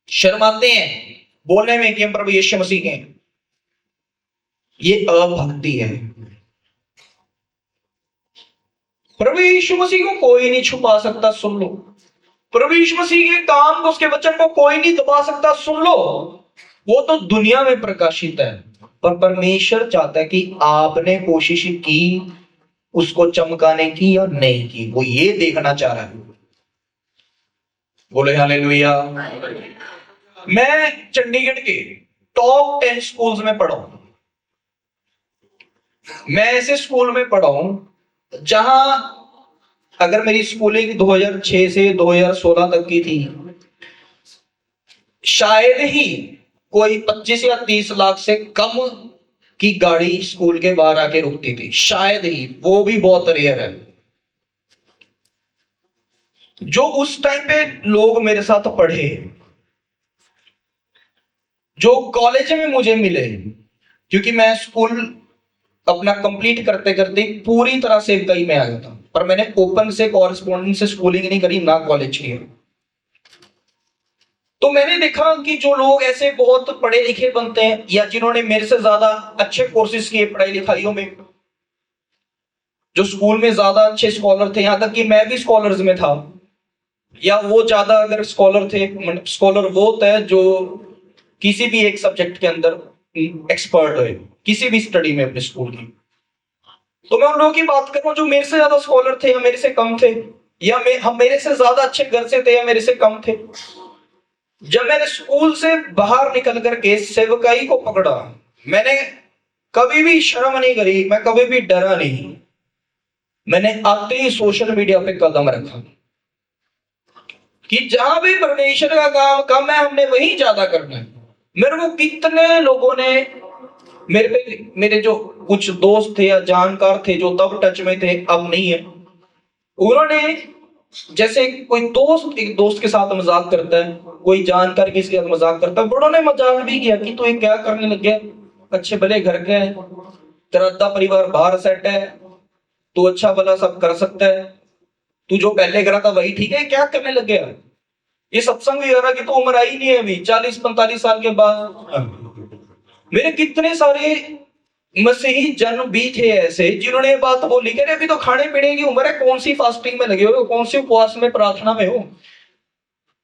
शर्माते हैं बोलने में कि हम प्रभु यीशु मसीह के हैं। ये अभक्ति है। प्रभु यीशु मसीह को कोई नहीं छुपा सकता, सुन लो। प्रभु यीशु मसीह के काम को, उसके वचन को कोई नहीं दबा सकता, सुन लो। वो तो दुनिया में प्रकाशित है, पर परमेश्वर चाहता है कि आपने कोशिश की उसको चमकाने की या नहीं की, वो ये देखना चाह रहा है। बोले हालेलुया। मैं चंडीगढ़ के टॉप 10 स्कूल्स में पढ़ा हूं। मैं ऐसे स्कूल में पढ़ा हूं जहां, अगर मेरी स्कूलिंग 2006 से 2016 तक की थी, शायद ही कोई 25 या 30 लाख से कम की गाड़ी स्कूल के बाहर आके रुकती थी, शायद ही, वो भी बहुत रेयर है। जो उस टाइम पे लोग मेरे साथ पढ़े, जो कॉलेज में मुझे मिले, क्योंकि मैं स्कूल अपना कंप्लीट करते करते पूरी तरह से कई में आ गया था, पर मैंने ओपन से, कॉरेस्पॉन्डेंस से स्कूलिंग नहीं करी, ना कॉलेज की। तो मैंने देखा कि जो लोग ऐसे बहुत पढ़े लिखे बनते हैं, या जिन्होंने मेरे से ज्यादा अच्छे कोर्सेज किए पढ़ाई लिखाइयों में, जो स्कूल में ज्यादा अच्छे स्कॉलर थे, यहां तक कि मैं भी स्कॉलर्स में था, या वो ज्यादा अगर स्कॉलर थे, स्कॉलर वो होता है जो किसी भी एक सब्जेक्ट के अंदर एक्सपर्ट है, किसी भी स्टडी में अपने स्कूल की। तो मैं उन लोगों की बात कर रहा हूं जो मेरे से ज्यादा स्कॉलर थे या मेरे से कम थे, या हम मेरे से ज्यादा अच्छे घर से थे या मेरे से कम थे। जब मैंने स्कूल से बाहर निकल करके सेवकाई को पकड़ा, मैंने कभी भी शर्म नहीं करी, मैं कभी भी डरा नहीं। मैंने आते ही सोशल मीडिया पे कदम रखा कि जहां भी परमेश्वर का काम कम है, हमने वही ज्यादा करना है। मेरे को कितने लोगों ने, मेरे जो कुछ दोस्त थे या जानकार थे जो तब टच में थे, अब नहीं है, उन्होंने, जैसे कोई दोस्त एक दोस्त के साथ मजाक करता है, कोई जानकार किसी के साथ मजाक करता है, बड़ों ने मजाक भी किया कि तू ये क्या करने लग गया, अच्छे भले घर के है, तेरा अद्धा परिवार बाहर सेट है, तू अच्छा भला सब कर सकता है, तू जो पहले करा था वही ठीक है, क्या करने लग गया। ये सत्संग भी रहा कि तो उम्र आई नहीं है अभी, 40-45 साल के बाद। मेरे कितने सारे मसीही जन भी थे ऐसे जिन्होंने ये बात बोली कि अभी तो खाने पीने की उम्र है, कौन सी फास्टिंग में लगे हो, कौन सी उपवास में, प्रार्थना में हो।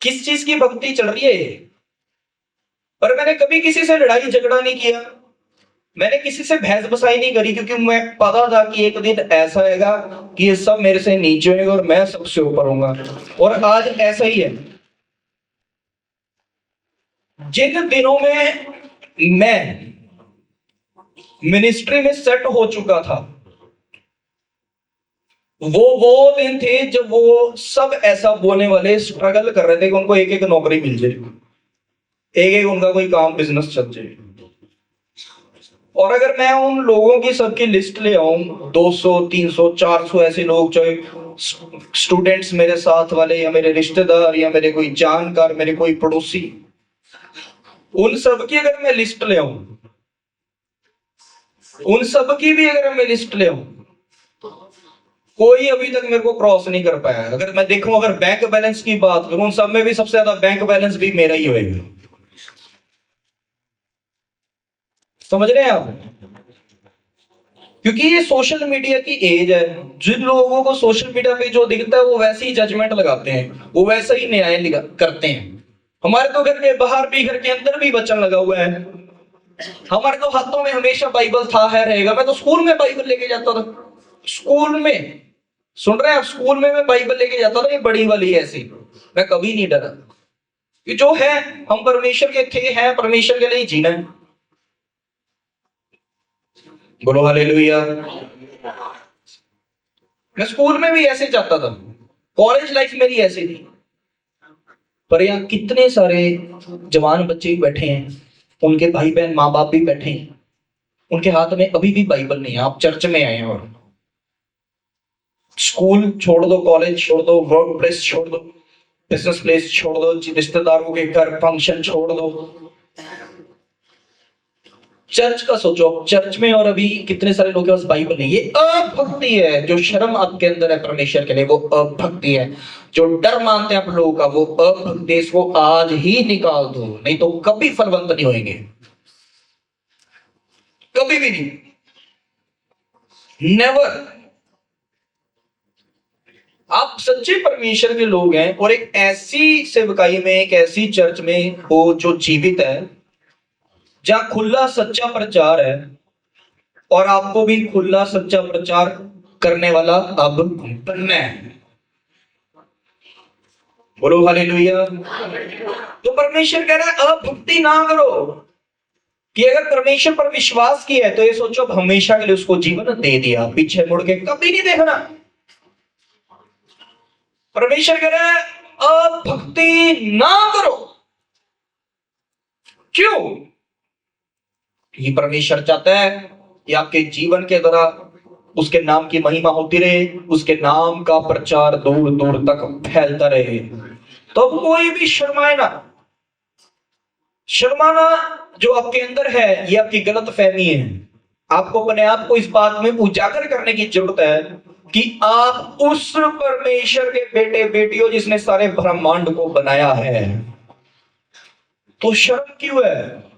किस चीज की भक्ति चल रही है ये? पर मैंने कभी किसी से लड़ाई झगड़ा नहीं किया, मैंने किसी से बहस बसाई नहीं करी, क्योंकि मैं पता था कि एक दिन ऐसा आएगा कि ये सब मेरे से नीचे होंगे और मैं सबसे ऊपर होऊंगा। और आज ऐसा ही है। जिन दिनों में मैं मिनिस्ट्री में सेट हो चुका था, वो दिन थे जब वो सब ऐसा बोलने वाले स्ट्रगल कर रहे थे कि उनको एक एक नौकरी मिल जाए, एक एक उनका कोई काम बिजनेस चल जाए। और अगर मैं उन लोगों की सबकी लिस्ट ले आऊं, 200 300 400 ऐसे लोग, चाहे स्टूडेंट्स मेरे साथ वाले या मेरे रिश्तेदार या मेरे कोई जानकार, मेरे कोई पड़ोसी, उन सब की अगर मैं लिस्ट ले आऊं, उन सब की भी अगर मैं लिस्ट ले आऊं, कोई अभी तक मेरे को क्रॉस नहीं कर पाया। अगर मैं देखूं, अगर बैंक बैलेंस की बात करूं, उन सब में भी सबसे ज्यादा बैंक बैलेंस भी मेरा ही होएगा। समझ रहे हैं आप? क्योंकि ये सोशल मीडिया की एज है। जिन लोगों को सोशल मीडिया पे जो दिखता है वो वैसे ही जजमेंट लगाते हैं, वो वैसा ही न्याय करते हैं। हमारे तो घर के बाहर भी, घर के अंदर भी वचन लगा हुआ है। हमारे तो हाथों में हमेशा बाइबल था, है, रहेगा। मैं तो स्कूल में बाइबल लेके जाता था। स्कूल में, सुन रहे हैं आप, स्कूल में मैं बाइबल लेके जाता था, ये बड़ी वाली ऐसी। मैं कभी नहीं डरा कि जो है हम परमेश्वर के थे, हैं परमेश्वर के लिए जीना है। बोलो हालेलुया। मैं स्कूल में भी ऐसे जाता था, कॉलेज लाइफ मेरी ऐसी थी। पर यहाँ कितने सारे जवान बच्चे बैठे हैं, उनके भाई बहन माँ बाप भी बैठे हैं, उनके हाथ में अभी भी बाइबल नहीं है। आप चर्च में आए हैं और स्कूल छोड़ दो, कॉलेज छोड़ दो, वर्क प्लेस छोड़ दो, बिजनेस प्लेस छोड़ दो, रिश्तेदारों के घर फंक्शन छोड़ दो, चर्च का सोचो। चर्च में और अभी कितने सारे लोगों के पास बाइबल नहीं। ये अभक्ति है। जो शर्म आपके अंदर है परमेश्वर के लिए, वो अभक्ति है। जो डर मानते हैं आप लोगों का, वो अभक्ति। इसको आज ही निकाल दो, नहीं तो कभी फलवंत नहीं होंगे, कभी भी नहीं, नेवर। आप सच्चे परमेश्वर के लोग हैं और एक ऐसी सेवकाई में, एक ऐसी चर्च में हो जो जीवित है, जहां खुला सच्चा प्रचार है। और आपको भी खुला सच्चा प्रचार करने वाला अब बनना है। बोलो हालेलुया। तो परमेश्वर कह रहा है अभक्ति ना करो। कि अगर परमेश्वर पर विश्वास किया है तो ये सोचो अब हमेशा के लिए उसको जीवन दे दिया, पीछे मुड़ के कभी नहीं देखना। परमेश्वर कह रहा है अभक्ति ना करो। क्यों? ये परमेश्वर चाहता है कि आपके जीवन के द्वारा उसके नाम की महिमा होती रहे, उसके नाम का प्रचार दूर दूर तक फैलता रहे। तो कोई भी शर्माए ना। शर्माना जो आपके अंदर है, ये आपकी गलत फहमी है। आपको अपने आप को इस बात में उजागर करने की जरूरत है कि आप उस परमेश्वर के बेटे बेटी हो जिसने सारे ब्रह्मांड को बनाया है। तो शर्म क्यों है?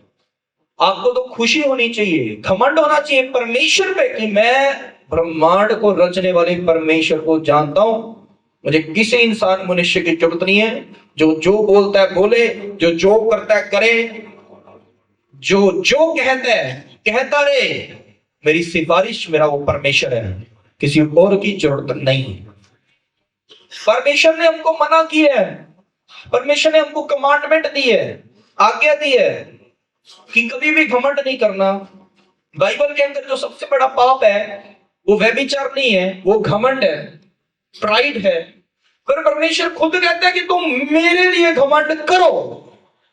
आपको तो खुशी होनी चाहिए, घमंड होना चाहिए परमेश्वर पे कि मैं ब्रह्मांड को रचने वाले परमेश्वर को जानता हूं। मुझे किसी इंसान मनुष्य की जरूरत नहीं है। जो जो बोलता है बोले, जो जो करता है करे, जो जो कहता है कहता रहे। मेरी सिफारिश मेरा वो परमेश्वर है, किसी और की जरूरत नहीं। परमेश्वर ने हमको मना किया है, परमेश्वर ने हमको कमांडमेंट दी है, आज्ञा दी है कि कभी भी घमंड नहीं करना। बाइबल के अंदर जो सबसे बड़ा पाप है वो व्यभिचार नहीं है, वो घमंड है, प्राइड है। पर परमेश्वर खुद कहता है कि तुम मेरे लिए घमंड करो,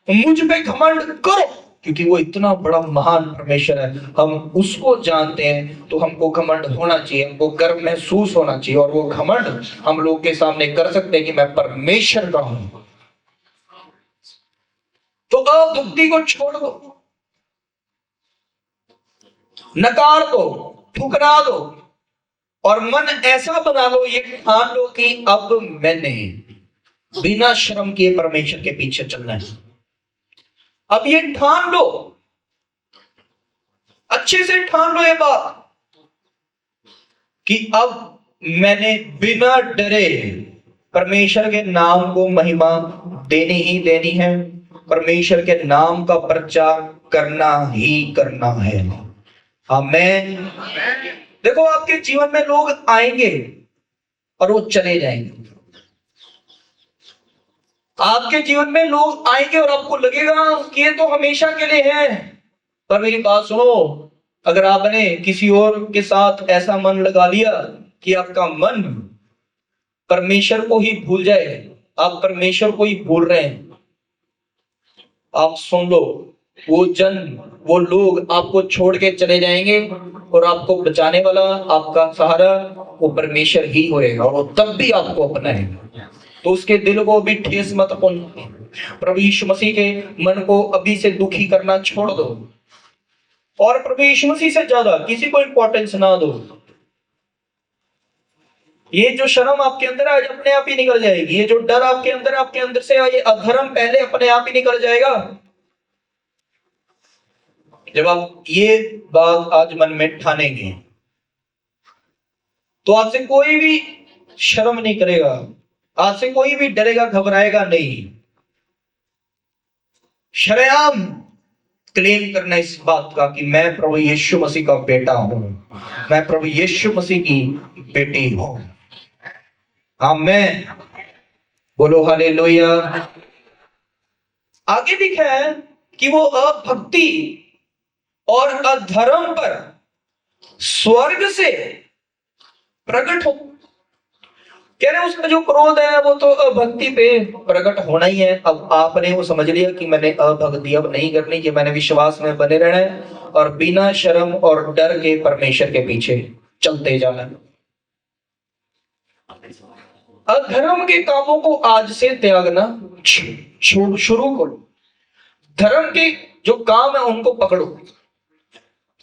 मुझ पे घमंड करो, क्योंकि वो इतना बड़ा महान परमेश्वर है। हम उसको जानते हैं तो हमको घमंड होना चाहिए, हमको गर्व महसूस होना चाहिए। और वो घमंड हम लोग के सामने कर सकते हैं कि मैं परमेश्वर का हूं। तो अभक्ति को छोड़ दो, नकार दो, ठुकरा दो और मन ऐसा बना लो, ये ठान लो कि अब मैंने बिना शर्म किए परमेश्वर के पीछे चलना है। अब ये ठान लो, अच्छे से ठान लो ये बात कि अब मैंने बिना डरे परमेश्वर के नाम को महिमा देनी ही देनी है, परमेश्वर के नाम का प्रचार करना ही करना है। आमीन। देखो आपके जीवन में लोग आएंगे और वो चले जाएंगे। आपके जीवन में लोग आएंगे और आपको लगेगा कि ये तो हमेशा के लिए है। पर मेरी बात सुनो, अगर आपने किसी और के साथ ऐसा मन लगा लिया कि आपका मन परमेश्वर को ही भूल जाए, आप परमेश्वर को ही भूल रहे हैं, आप सुन लो, वो जन, वो लोग आपको छोड़ के चले जाएंगे और आपको बचाने वाला, आपका सहारा वो परमेश्वर ही होएगा, और वो तब भी आपको अपनाएगा। तो उसके दिल को भी ठेस मत पहुंचाओ। प्रभु यीशु मसीह के मन को अभी से दुखी करना छोड़ दो और प्रभु यीशु मसीह से ज्यादा किसी को इंपॉर्टेंस ना दो। ये जो शर्म आपके अंदर आज अपने आप ही निकल जाएगी। ये जो डर आपके अंदर से, ये अधर्म पहले अपने आप ही निकल जाएगा जब आप ये बात आज मन में ठानेंगे। तो आपसे कोई भी शर्म नहीं करेगा, आपसे कोई भी डरेगा घबराएगा नहीं। शरेआम क्लेम करना इस बात का कि मैं प्रभु यीशु मसीह का बेटा हूं, मैं प्रभु यीशु मसीह की बेटी हूं। आमीन। बोलो हालेलुया। आगे लिखा है कि वो अभक्ति और अधर्म पर स्वर्ग से प्रकट हो। कह रहे उसका जो क्रोध है वो तो अभक्ति पे प्रकट होना ही है। अब आपने वो समझ लिया कि मैंने अभक्ति अब नहीं करनी, कि मैंने विश्वास में बने रहना है और बिना शर्म और डर के परमेश्वर के पीछे चलते जाना है। अधर्म के कामों को आज से त्यागना शुरू करो। धर्म के जो काम है उनको पकड़ो।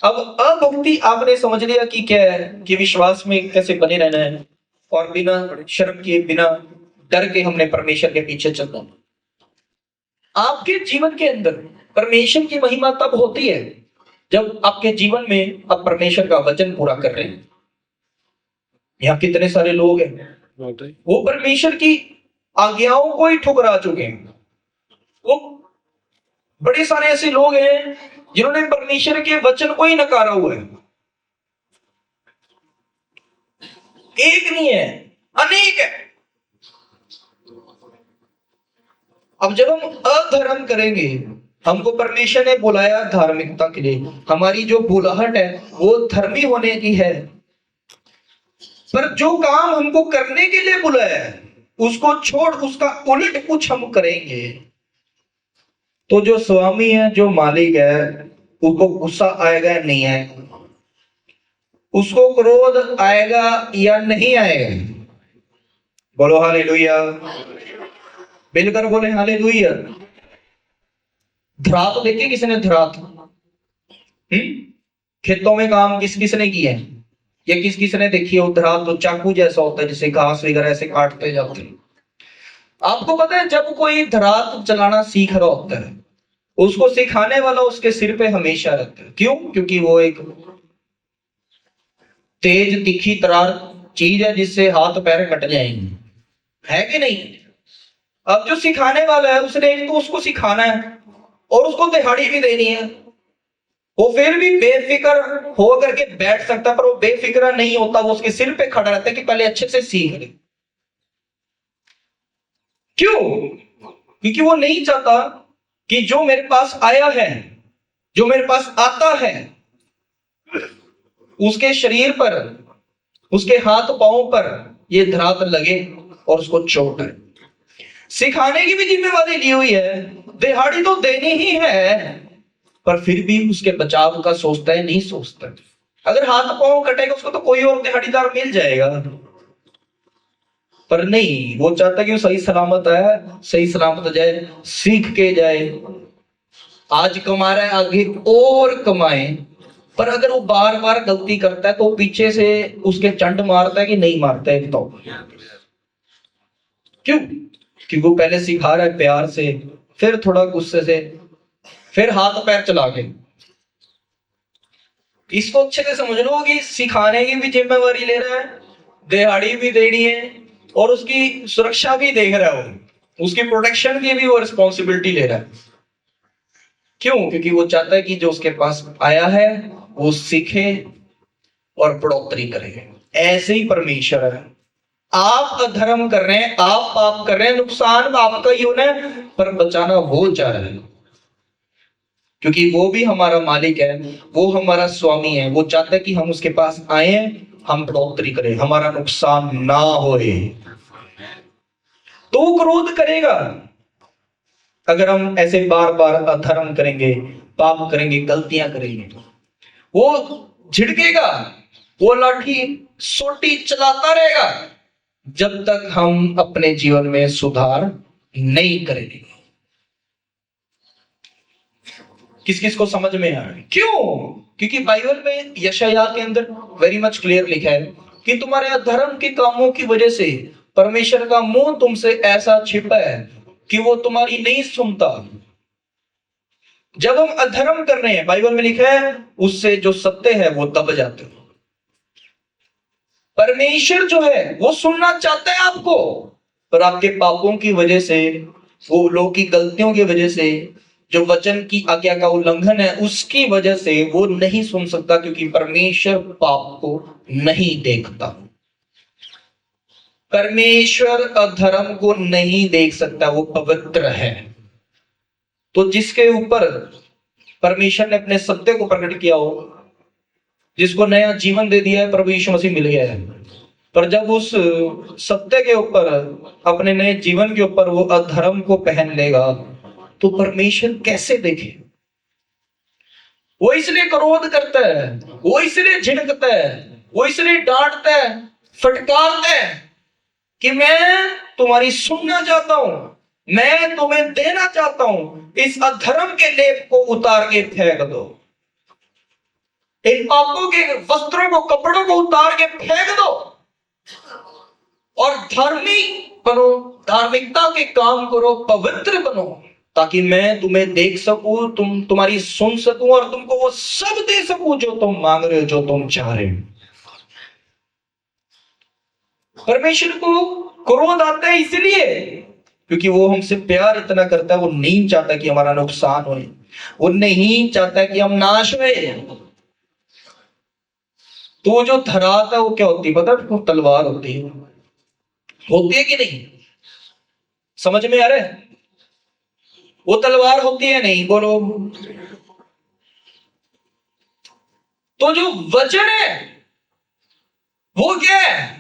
अब अभक्ति आपने समझ लिया कि क्या है, कि विश्वास में कैसे बने रहना है और बिना शर्म के, बिना डर के हमने परमेश्वर के पीछे चलना। आपके जीवन के अंदर परमेश्वर की महिमा तब होती है जब आपके जीवन में आप परमेश्वर का वचन पूरा कर रहे हैं। यहाँ कितने सारे लोग हैं वो परमेश्वर की आज्ञाओं को ही ठुकरा चुके हैं। वो बड़े सारे ऐसे लोग हैं जिन्होंने परमेश्वर के वचन को ही नकारा हुआ है। एक नहीं है, अनेक है। अब जब हम अधर्म करेंगे, हमको परमेश्वर ने बुलाया धार्मिकता के लिए, हमारी जो बुलाहट है वो धर्मी होने की है, पर जो काम हमको करने के लिए बुलाया है उसको छोड़ उसका उलट कुछ हम करेंगे, तो जो स्वामी है, जो मालिक है, उसको गुस्सा आएगा या नहीं आएगा? उसको क्रोध आएगा या नहीं आएगा? बोलो हालेलुया। मिलकर बोले हालेलुया। धरात देखी किसने? धरात खेतों में काम किस किसने किया है? ये किस किसने देखी है? धरात तो चाकू जैसा होता है जिसे घास वगैरह ऐसे काटते जाते हैं। आपको पता है जब कोई धरात चलाना सीख रहा होता है उसको सिखाने वाला उसके सिर पे हमेशा रहता है। क्यों? क्योंकि वो एक तेज तीखी तरार चीज है जिससे हाथ पैर कट जाएंगे, है कि नहीं? अब जो सिखाने वाला है उसने एक तो उसको सिखाना है और उसको दिहाड़ी भी देनी है। वो फिर भी बेफिक्र हो करके बैठ सकता, पर वो बेफिक्र नहीं होता, वो उसके सिर पे खड़ा रहता है कि पहले अच्छे से सीख ले। क्यों? क्योंकि वो नहीं चाहता कि जो मेरे पास आया है, जो मेरे पास आता है, उसके शरीर पर, उसके हाथ पांव पर ये धरात लगे और उसको चोट है। सिखाने की भी जिम्मेवारी ली हुई है, दिहाड़ी तो देनी ही है, पर फिर भी उसके बचाव का सोचता है, नहीं सोचता। अगर हाथ पांव कटेगा उसको तो कोई और दिहाड़ीदार मिल जाएगा, पर नहीं, वो चाहता कि वो सही सलामत है, सही सलामत जाए, सीख के जाए। आज कमा रहा है, आगे और कमाए। पर अगर वो बार बार गलती करता है तो पीछे से उसके चंड मारता है कि नहीं मारता है? बताओ क्यों? क्योंकि वो पहले सिखा रहा है प्यार से, फिर थोड़ा गुस्से से, फिर हाथ पैर चला के। इसको अच्छे से समझ लो कि सिखाने की भी जिम्मेवारी ले रहा है, दिहाड़ी भी देनी है और उसकी सुरक्षा भी देख रहा है। उसकी प्रोटेक्शन की भी वो रिस्पॉन्सिबिलिटी ले रहा है। क्यों? क्योंकि वो चाहता है कि जो उसके पास आया है वो सीखे और बढ़ोतरी करे। ऐसे ही परमेश्वर है। आप अधर्म कर रहे हैं, आप पाप कर रहे हैं, नुकसान आपका ही होना है, पर बचाना वो चाह रहा है। क्योंकि वो भी हमारा मालिक है, वो हमारा स्वामी है। वो चाहता है कि हम उसके पास आए, हम बढ़ोतरी करें, हमारा नुकसान ना होए। तो वो क्रोध करेगा अगर हम ऐसे बार बार अधर्म करेंगे, पाप करेंगे, गलतियां करेंगे। वो झिड़केगा, वो लाठी सोटी चलाता रहेगा जब तक हम अपने जीवन में सुधार नहीं करेंगे। किस किस को समझ में आ रहा है? क्यों? क्योंकि बाइबल में यशायाह के अंदर वेरी मच क्लियर लिखा है कि तुम्हारे अधर्म के कामों की वजह से परमेश्वर का मुंह तुमसे ऐसा छिपा है कि वो तुम्हारी नहीं सुनता। जब हम अधर्म कर रहे हैं, बाइबल में लिखा है, उससे जो सत्य है वो दब जाते हैं। परमेश्वर जो है वो सुनना चाहता है आपको, पर आपके पापों की वजह से, वो लोगों की गलतियों की वजह से, जो वचन की आज्ञा का उल्लंघन है उसकी वजह से वो नहीं सुन सकता, क्योंकि परमेश्वर पाप को नहीं देखता। परमेश्वर अधर्म को नहीं देख सकता, वो पवित्र है। तो जिसके ऊपर परमेश्वर ने अपने सत्य को प्रकट किया हो, जिसको नया जीवन दे दिया है, प्रभु यीशु मसीह मिल गया है, पर जब उस सत्य के ऊपर, अपने नए जीवन के ऊपर वो अधर्म को पहन लेगा तो परमेश्वर कैसे देखे? वो इसलिए क्रोध करता है, वो इसलिए झिड़कता है, वो इसलिए डांटता है, फटकारता है कि मैं तुम्हारी सुनना चाहता हूं, मैं तुम्हें देना चाहता हूं। इस अधर्म के लेप को उतार के फेंक दो, इन पापों के वस्त्रों को, कपड़ों को उतार के फेंक दो और धार्मिक बनो, धार्मिकता के काम करो, पवित्र बनो, ताकि मैं तुम्हें देख सकूं, तुम्हारी सुन सकूं और तुमको वो सब दे सकूं जो तुम मांग रहे हो, जो तुम चाह रहे हो। परमेश्वर को क्रोध आता है इसलिए क्योंकि वो हमसे प्यार इतना करता है, वो नहीं चाहता कि हमारा नुकसान हो, वो नहीं चाहता कि हम नाश हुए। तो जो धरात है वो क्या होती है पता है? वो तलवार होती है कि नहीं? समझ में आ रहा है? वो तलवार होती है नहीं? बोलो। तो जो वचन है वो क्या है?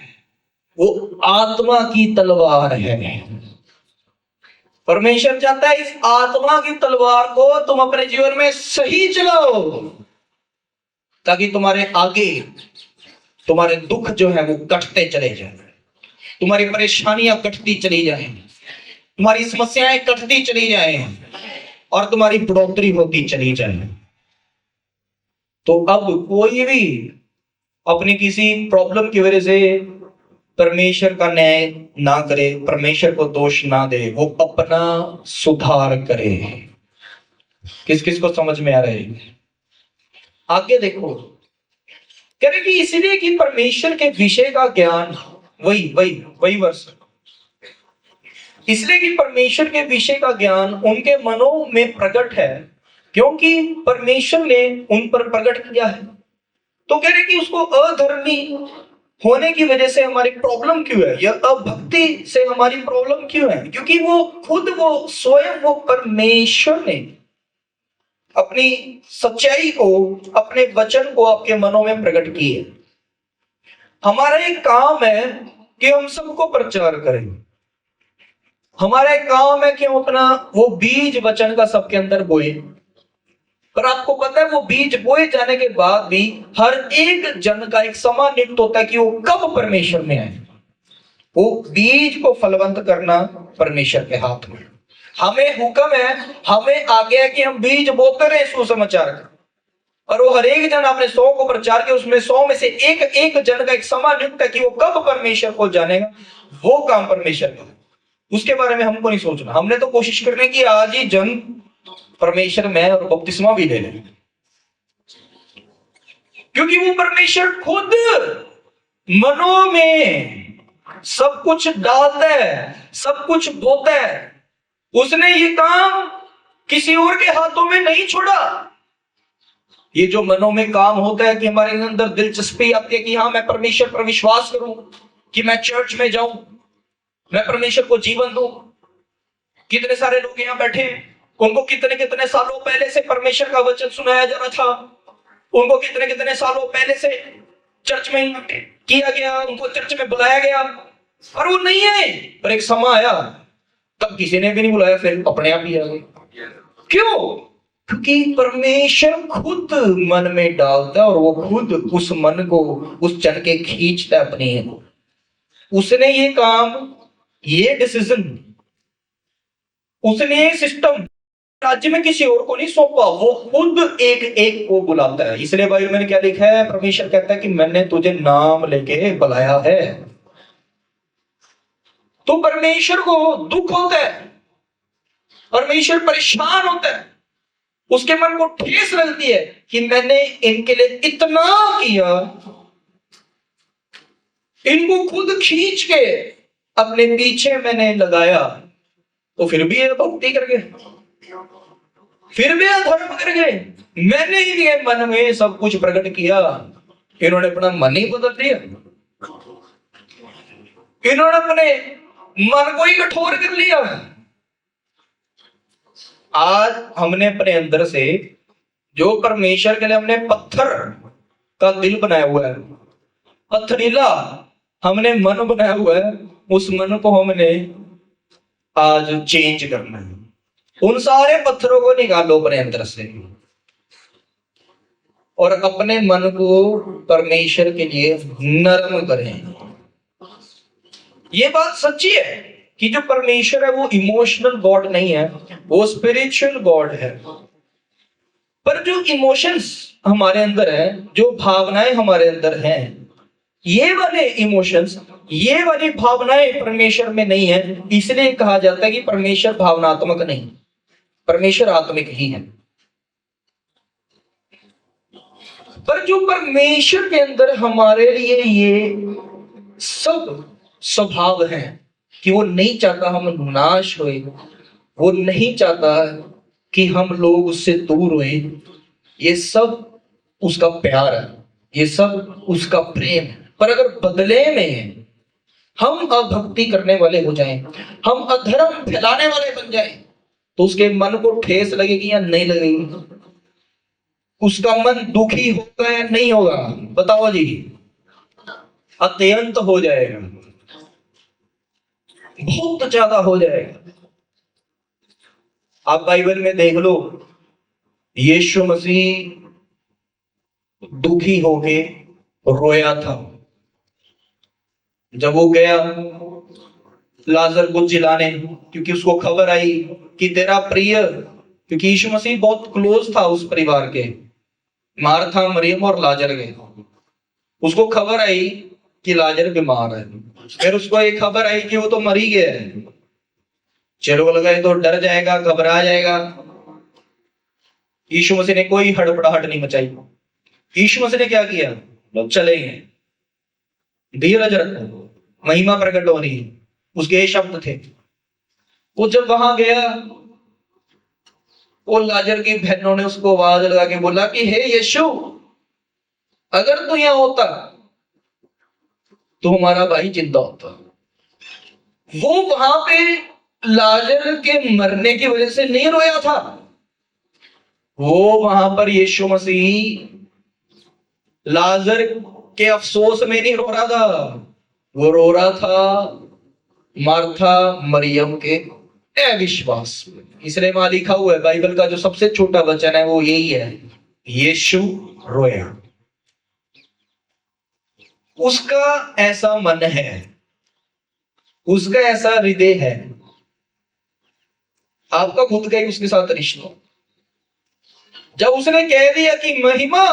वो आत्मा की तलवार है। परमेश्वर चाहता है इस आत्मा की तलवार को तुम अपने जीवन में सही चलाओ, ताकि तुम्हारे आगे तुम्हारे दुख जो है वो कटते चले जाए, तुम्हारी परेशानियां कटती चली जाए, तुम्हारी समस्याएं कटती चली जाए और तुम्हारी बढ़ोतरी होती चली जाए। तो अब कोई भी अपनी किसी प्रॉब्लम की वजह से परमेश्वर का न्याय ना करे, परमेश्वर को दोष ना दे, वो अपना सुधार करे। किस किस को समझ में आ रहा है? आगे देखो, कह रहे कि इसलिए कि परमेश्वर के विषय का ज्ञान, वही वही वही वर्ष, इसलिए कि परमेश्वर के विषय का ज्ञान उनके मनों में प्रकट है, क्योंकि परमेश्वर ने उन पर प्रकट किया है। तो कह रहे कि उसको अधर्मी होने की वजह से हमारी प्रॉब्लम क्यों है, या अभक्ति से हमारी प्रॉब्लम क्यों है? क्योंकि वो खुद, वो स्वयं, वो परमेश्वर ने अपनी सच्चाई को, अपने वचन को आपके मनों में प्रकट की है। हमारा एक काम है कि हम सबको प्रचार करें, हमारा एक काम है कि हम अपना वो बीज वचन का सबके अंदर बोए। पर आपको पता है वो बीज बोए जाने के बाद भी हर एक जन का एक समय नियुक्त होता है कि वो कब परमेश्वर में आए। वो बीज को फलवंत करना परमेश्वर के हाथ में। हमें हुक्म है, हमें आज्ञा है कि हम बीज बोते रहे सुसमाचार का, और वो हर एक जन अपने 100 को प्रचार के, उसमें 100 में से एक एक जन का एक समय नियुक्त है कि वो कब परमेश्वर को जानेगा। वो काम परमेश्वर का, उसके बारे में हमको नहीं सोचना। हमने तो कोशिश करनी कि आज ही जन परमेश्वर में और बपतिस्मा भी ले लें, क्योंकि वो परमेश्वर खुद मनों में सब कुछ डालता है, सब कुछ बोता है। उसने ये काम किसी और के हाथों में नहीं छोड़ा। ये जो मनों में काम होता है कि हमारे अंदर दिलचस्पी आती है कि हाँ मैं परमेश्वर पर विश्वास करूं, कि मैं चर्च में जाऊं, मैं परमेश्वर को जीवन दूं। कितने सारे लोग यहाँ बैठे हैं, उनको कितने कितने सालों पहले से परमेश्वर का वचन सुनाया जा रहा था, उनको कितने कितने सालों पहले से चर्च में किया गया, उनको चर्च में बुलाया गया, पर वो नहीं है। पर एक समय आया तब किसी ने भी नहीं बुलाया, फिर अपने आप ही आ गए। क्यों? क्योंकि परमेश्वर खुद मन में डालता है और वो खुद उस मन को, उस जन के खींचता है अपने। उसने ये काम, ये डिसीजन, उसने ये सिस्टम राज्य में किसी और को नहीं सौंपा, वो खुद एक एक को बुलाता है। इसलिए बाइबल में क्या लिखा है? परमेश्वर कहता है कि मैंने तुझे नाम लेके बुलाया है। तो परमेश्वर को दुख होता है, परमेश्वर परेशान होता है, उसके मन को ठेस लगती है कि मैंने इनके लिए इतना किया, इनको खुद खींच के अपने पीछे मैंने लगाया, तो फिर भी ये भक्ति कर गए, फिर भी अधर्म कर गए। मैंने ही मन में सब कुछ प्रकट किया, इन्होंने अपना मन ही बदल दिया, इन्होंने अपने मन को ही कठोर कर लिया। आज हमने अपने अंदर से जो परमेश्वर के लिए हमने पत्थर का दिल बनाया हुआ है, पत्थरीला हमने मन बनाया हुआ है, उस मन को हमने आज चेंज करना है। उन सारे पत्थरों को निकालो अपने अंदर से और अपने मन को परमेश्वर के लिए नरम करें। ये बात सच्ची है कि जो परमेश्वर है वो इमोशनल गॉड नहीं है, वो स्पिरिचुअल गॉड है। पर जो इमोशंस हमारे अंदर है, जो भावनाएं हमारे अंदर हैं, ये वाले इमोशंस, ये वाली भावनाएं परमेश्वर में नहीं है। इसलिए कहा जाता है कि परमेश्वर भावनात्मक नहीं, परमेश्वर आत्मिक ही है। पर जो परमेश्वर के अंदर हमारे लिए ये सब स्वभाव है कि वो नहीं चाहता हम नाश होए, वो नहीं चाहता कि हम लोग उससे दूर होए, ये सब उसका प्यार है, ये सब उसका प्रेम है। पर अगर बदले में हम अभक्ति करने वाले हो जाएं, हम अधर्म फैलाने वाले बन जाएं, तो उसके मन को ठेस लगेगी या नहीं लगेगी? उसका मन दुखी होगा या नहीं होगा? बताओ जी। अत्यंत हो जाएगा, बहुत ज्यादा हो जाएगा। आप बाइबल में देख लो, यीशु मसीह दुखी होके रोया था जब वो गया लाजर को जिलाने, क्योंकि उसको खबर आई कि तेरा प्रिय, क्योंकि यीशु मसीह बहुत क्लोज था उस परिवार के, मार्था, मरियम और लाजर के। उसको खबर आई कि लाजर बीमार है, फिर उसको एक खबर आई कि वो तो मर ही गया है। चलो लगाए तो डर जाएगा, घबरा जाएगा। यीशु मसीह ने कोई हड़बड़ाहट नहीं मचाई। यीशु मसीह ने क्या किया? लोग चलेंगे, धीरज रखो, महिमा प्रकट हो रही है, उसके शब्द थे। वो जब वहां गया, वो लाजर की बहनों ने उसको आवाज लगा के बोला कि हे यीशु, अगर तू यहां होता तो हमारा भाई जिंदा होता। वो वहां पे लाजर के मरने की वजह से नहीं रोया था, वो वहां पर यीशु मसीह लाजर के अफसोस में नहीं रो रहा था, वो रो रहा था मार्था मरियम के अविश्वास में। इसलिए वहां लिखा हुआ है, बाइबल का जो सबसे छोटा वचन है वो यही है, यीशु रोया। उसका ऐसा मन है, उसका ऐसा हृदय है। आपका खुद का ही उसके साथ रिश्ता। जब उसने कह दिया कि महिमा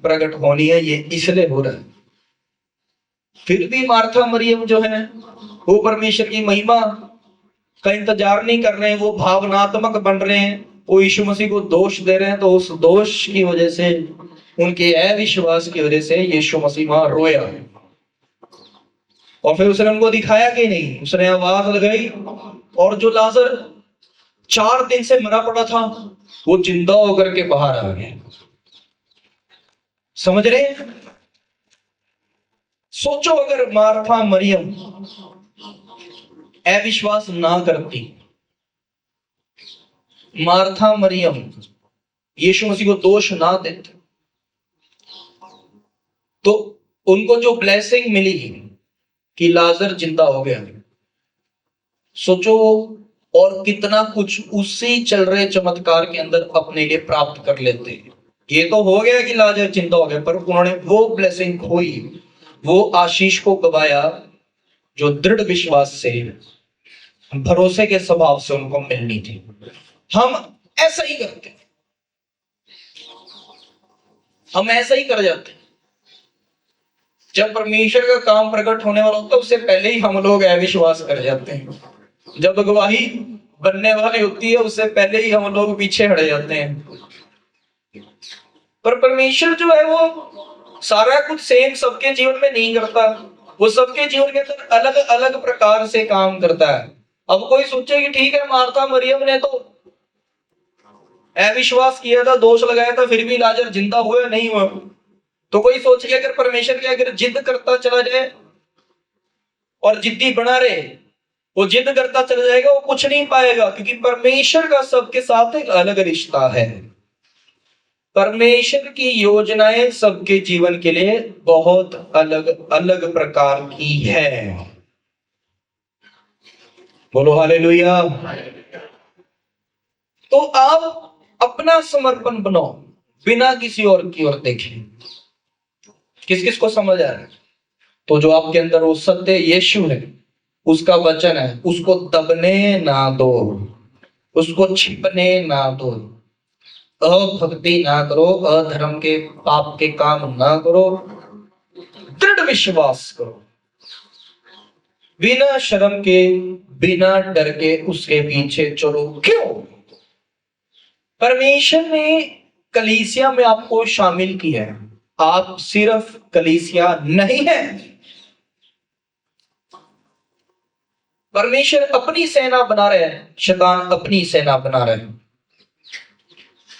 प्रकट होनी है, ये इसलिए हो रहा है, फिर भी मार्था मरियम जो है वो परमेश्वर की महिमा का इंतजार नहीं कर रहे हैं, वो भावनात्मक बन रहे हैं, वो यीशु मसीह को दोष दे रहे हैं। तो उस दोष की वजह से, उनके अविश्वास की वजह से यीशु मसीह वहां रोया। और फिर उसने उनको दिखाया कि नहीं, उसने आवाज लगाई और जो लाजर 4 दिन से मरा पड़ा था वो जिंदा होकर के बाहर आ गया। समझ रहे हैं? सोचो अगर मार्था मरियम अविश्वास ना करती, मार्था मरियम यीशु मसीह को दोष ना देते, तो उनको जो ब्लेसिंग मिली कि लाजर जिंदा हो गया, सोचो और कितना कुछ उसी चल रहे चमत्कार के अंदर अपने लिए प्राप्त कर लेते। ये तो हो गया कि लाजर जिंदा हो गया, पर उन्होंने वो ब्लेसिंग खोई, वो आशीष को गवाया जो दृढ़ विश्वास से, भरोसे के स्वभाव से उनको मिलनी थी। हम ऐसा ही करते, हम ऐसा ही कर जाते। जब परमेश्वर का काम प्रकट होने वाला होता है उससे पहले ही हम लोग अविश्वास कर जाते हैं। जब गवाही बनने वाली होती है उससे पहले ही हम लोग पीछे हट जाते हैं। पर परमेश्वर जो है वो सारा कुछ सेम सबके जीवन में नहीं करता, वो सबके जीवन के अंदर अलग अलग प्रकार से काम करता है। अब कोई सोचे कि ठीक है, मार्था मरियम ने तो अविश्वास किया था, दोष लगाया था, फिर भी लाजर जिंदा हुआ नहीं हुआ, तो कोई सोच के अगर परमेश्वर के अगर जिद करता चला जाए और जिद्दी बना रहे, वो जिद करता चला जाएगा, वो कुछ नहीं पाएगा, क्योंकि परमेश्वर का सबके साथ एक अलग रिश्ता है। परमेश्वर की योजनाएं सबके जीवन के लिए बहुत अलग अलग प्रकार की है। बोलो हालेलुया। तो आप अपना समर्पण बनाओ बिना किसी और की ओर देखे। किस किस को समझ आ रहा है? तो जो आपके अंदर वो सत्य यीशु है, उसका वचन है, उसको दबने ना दो, उसको छिपने ना दो, अभक्ति ना करो, अधर्म के पाप के काम ना करो, दृढ़ विश्वास करो, बिना शर्म के, बिना डर के उसके पीछे चलो। क्यों? परमेश्वर ने कलीसिया में आपको शामिल किया है, आप सिर्फ कलीसिया नहीं है। परमेश्वर अपनी सेना बना रहे हैं, शैतान अपनी सेना बना रहे हैं।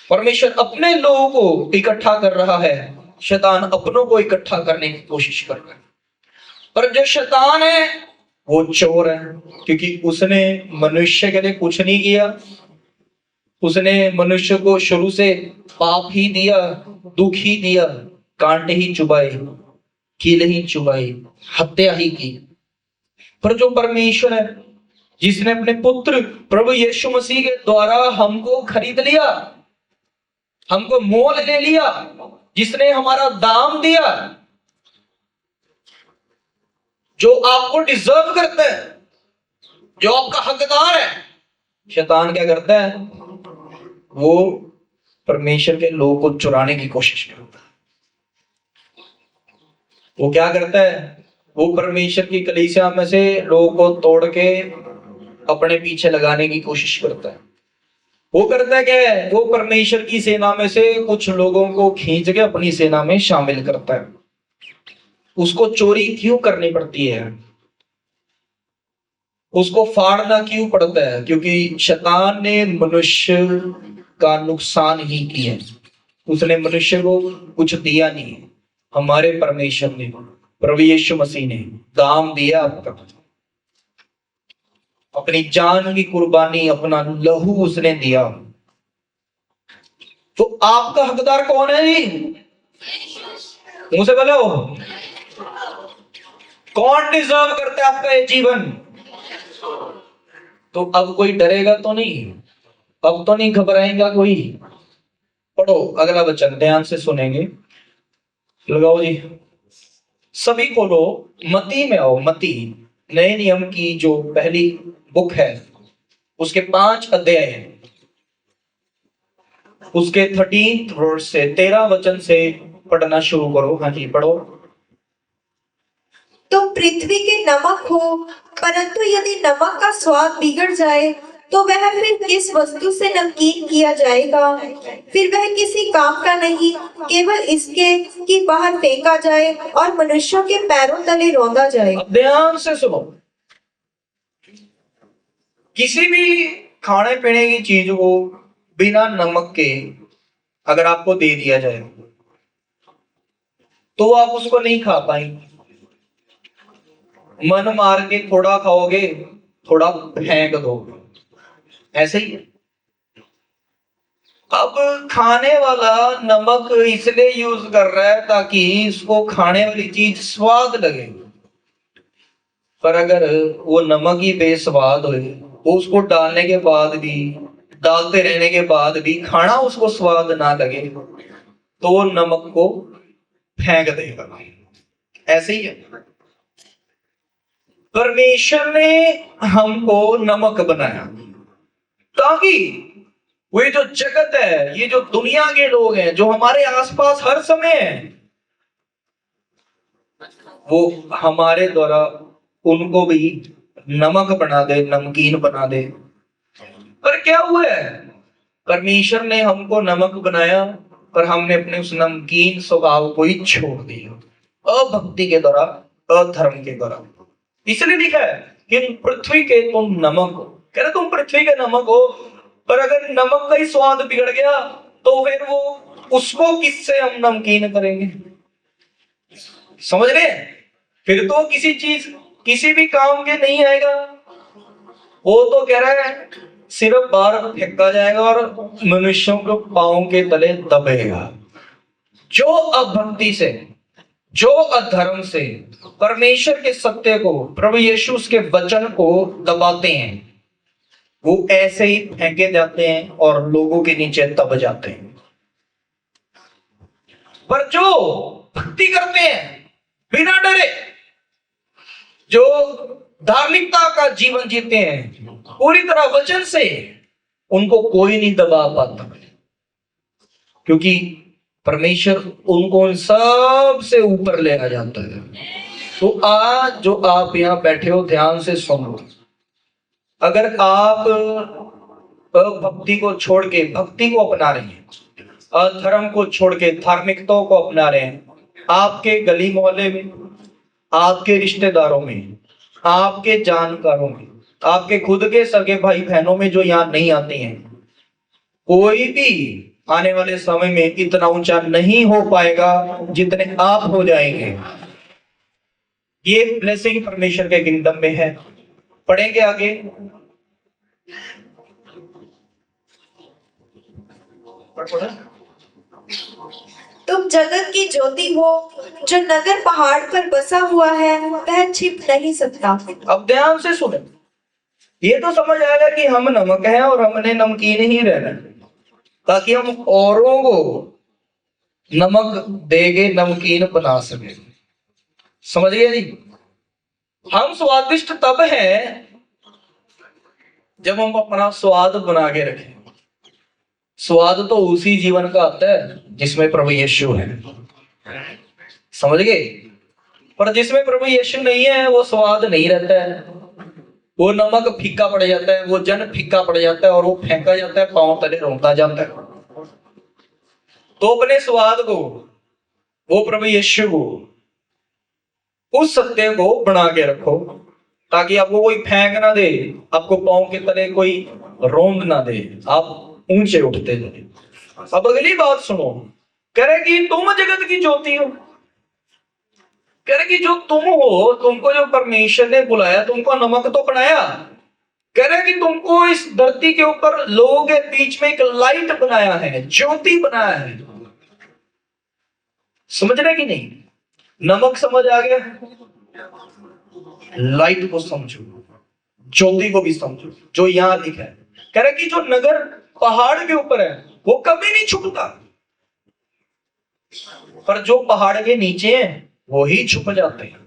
परमेश्वर अपने लोगों को इकट्ठा कर रहा है, शैतान अपनों को इकट्ठा करने की कोशिश कर रहा है। पर जो शैतान है वो चोर है, क्योंकि उसने मनुष्य के लिए कुछ नहीं किया। उसने मनुष्य को शुरू से पाप ही दिया, दुख ही दिया, कांटे ही चुभाए, कील ही चुभाई, हत्या ही की। पर जो परमेश्वर है, जिसने अपने पुत्र प्रभु यीशु मसीह के द्वारा हमको खरीद लिया, हमको मोल ले लिया, जिसने हमारा दाम दिया, जो आपको डिजर्व करता है, जो आपका हकदार है, शैतान क्या करता है? वो परमेश्वर के लोगों को चुराने की कोशिश करता है। वो क्या करता है? वो परमेश्वर की कलीसिया में से लोगों को तोड़ के अपने पीछे लगाने की कोशिश करता है। वो करता है क्या है? वो परमेश्वर की सेना में से कुछ लोगों को खींच के अपनी सेना में शामिल करता है। उसको चोरी क्यों करनी पड़ती है? उसको फाड़ना क्यों पड़ता है? क्योंकि शैतान ने मनुष्य का नुकसान ही किया, उसने मनुष्य को कुछ दिया नहीं। हमारे परमेश्वर ने, प्रभु यीशु मसीह ने दाम दिया आपका, अपनी जान की कुर्बानी, अपना लहू उसने दिया। तो आपका हकदार कौन है जी? मुंह से बोलो, कौन डिजर्व करता है आपका ये जीवन? तो अब कोई डरेगा तो नहीं, अब तो नहीं घबराएगा कोई। पढ़ो अगला वचन, ध्यान से सुनेंगे, लगाओ जी, सभी खोलो, मती में आओ। मती नए नियम की जो पहली बुक है, उसके 5 अध्याय हैं, उसके 13 वर्ष से 13 वचन से पढ़ना शुरू करो। हाँ जी पढ़ो। तो पृथ्वी के नमक हो, परंतु यदि नमक का स्वाद बिगड़ जाए तो वह फिर किस वस्तु से नमकीन किया जाएगा? फिर वह किसी काम का नहीं, केवल इसके कि बाहर फेंका जाए और मनुष्यों के पैरों तले रौंदा जाए। अब ध्यान से सुनो, किसी भी खाने पीने की चीज को बिना नमक के अगर आपको दे दिया जाए तो आप उसको नहीं खा पाएंगे। मन मार के थोड़ा खाओगे, थोड़ा फेंक दोगे, ऐसे ही है। अब खाने वाला नमक इसलिए यूज कर रहा है ताकि इसको खाने वाली चीज स्वाद लगे, पर अगर वो नमक ही बेस्वाद हो, वो उसको डालने के बाद भी, डालते रहने के बाद भी खाना उसको स्वाद ना लगे तो वो नमक को फेंक देगा। ऐसे ही है, परमेश्वर ने हमको नमक बनाया ताकि वो जो जगत है, ये जो दुनिया के लोग हैं जो हमारे आसपास हर समय हैं, वो हमारे द्वारा उनको भी नमक बना दे, नमकीन बना दे। पर क्या हुआ है, परमेश्वर ने हमको नमक बनाया पर हमने अपने उस नमकीन स्वभाव को ही छोड़ दिया, अभक्ति के द्वारा, अधर्म के द्वारा। इसलिए लिखा है कि पृथ्वी के तुम नमक हो। कह रहे तुम पृथ्वी के नमक हो, पर अगर नमक का ही स्वाद बिगड़ गया तो फिर वो उसको किससे हम नमकीन करेंगे? समझ रहे हैं? फिर तो किसी चीज, किसी भी काम के नहीं आएगा। वो तो कह रहा है सिर्फ बाहर फेंका जाएगा और मनुष्यों को पांव के तले दबेगा। जो अभक्ति से, जो अधर्म से परमेश्वर के सत्य को, प्रभु यीशु के वचन को दबाते हैं, वो ऐसे ही फेंके जाते हैं और लोगों के नीचे दब जाते हैं। पर जो भक्ति करते हैं बिना डरे, जो धार्मिकता का जीवन जीते हैं पूरी तरह वचन से, उनको कोई नहीं दबा पाता, क्योंकि परमेश्वर उनको इन सब से ऊपर ले आ जाता है। तो आज जो आप यहां बैठे हो, ध्यान से सुनो। अगर आप भक्ति को छोड़ के भक्ति को अपना रहे हैं, अधर्म को छोड़ के धार्मिकता को अपना रहे हैं, आपके गली मोहल्ले में, आपके रिश्तेदारों में, आपके जानकारों में, आपके खुद के सगे भाई बहनों में जो यहाँ नहीं आते हैं, कोई भी आने वाले समय में इतना ऊंचा नहीं हो पाएगा जितने आप हो जाएंगे। ये ब्लेसिंग परमेश्वर के किंगडम में है। पढ़ेंगे आगे। तुम जगत की ज्योति हो, जो नगर पहाड़ पर बसा हुआ है वह छिप नहीं सकता। अब ध्यान से सुने, ये तो समझ आएगा कि हम नमक हैं और हमने नमकीन ही रहना है, ताकि हम औरों को नमक देके नमकीन बना सके। समझ गए जी? हम स्वादिष्ट तब हैं जब हम अपना स्वाद बना के रखें। स्वाद तो उसी जीवन का आता है जिसमें प्रभु यीशु है। समझ गए? पर जिसमें प्रभु यीशु नहीं है वो स्वाद नहीं रहता है, वो नमक फीका पड़ जाता है, वो जन फीका पड़ जाता है और वो फेंका जाता है, पांव तले रोता जाता है। तो अपने स्वाद को, वो प्रभु यीशु को, उस सत्य को बना के रखो, ताकि आपको कोई फेंक ना दे, आपको पांव के तले कोई रोंद ना दे, आप ऊंचे उठते जाए। अब अगली बात सुनो, कह रहे कि तुम जगत की ज्योति हो। कह रहे कि जो तुम हो, तुमको जो परमेश्वर ने बुलाया, तुमको नमक तो बनाया। कह रहे कि तुमको इस धरती के ऊपर लोगों के बीच में एक लाइट बनाया है, ज्योति बनाया है। समझ रहे कि नहीं? नमक समझ आ गया, लाइट को समझो, ज्योति को भी समझो जो यहां लिखा है। कह रहे कि जो नगर पहाड़ के ऊपर है वो कभी नहीं छुपता, पर जो पहाड़ के नीचे हैं वो ही छुप जाते हैं।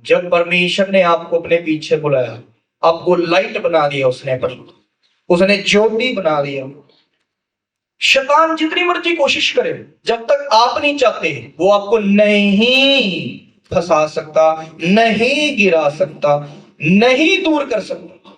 जब परमेश्वर ने आपको अपने पीछे बुलाया, आपको लाइट बना दिया उसने ज्योति बना दिया। शैतान जितनी मर्जी कोशिश करे, जब तक आप नहीं चाहते वो आपको नहीं फंसा सकता, नहीं गिरा सकता, नहीं दूर कर सकता।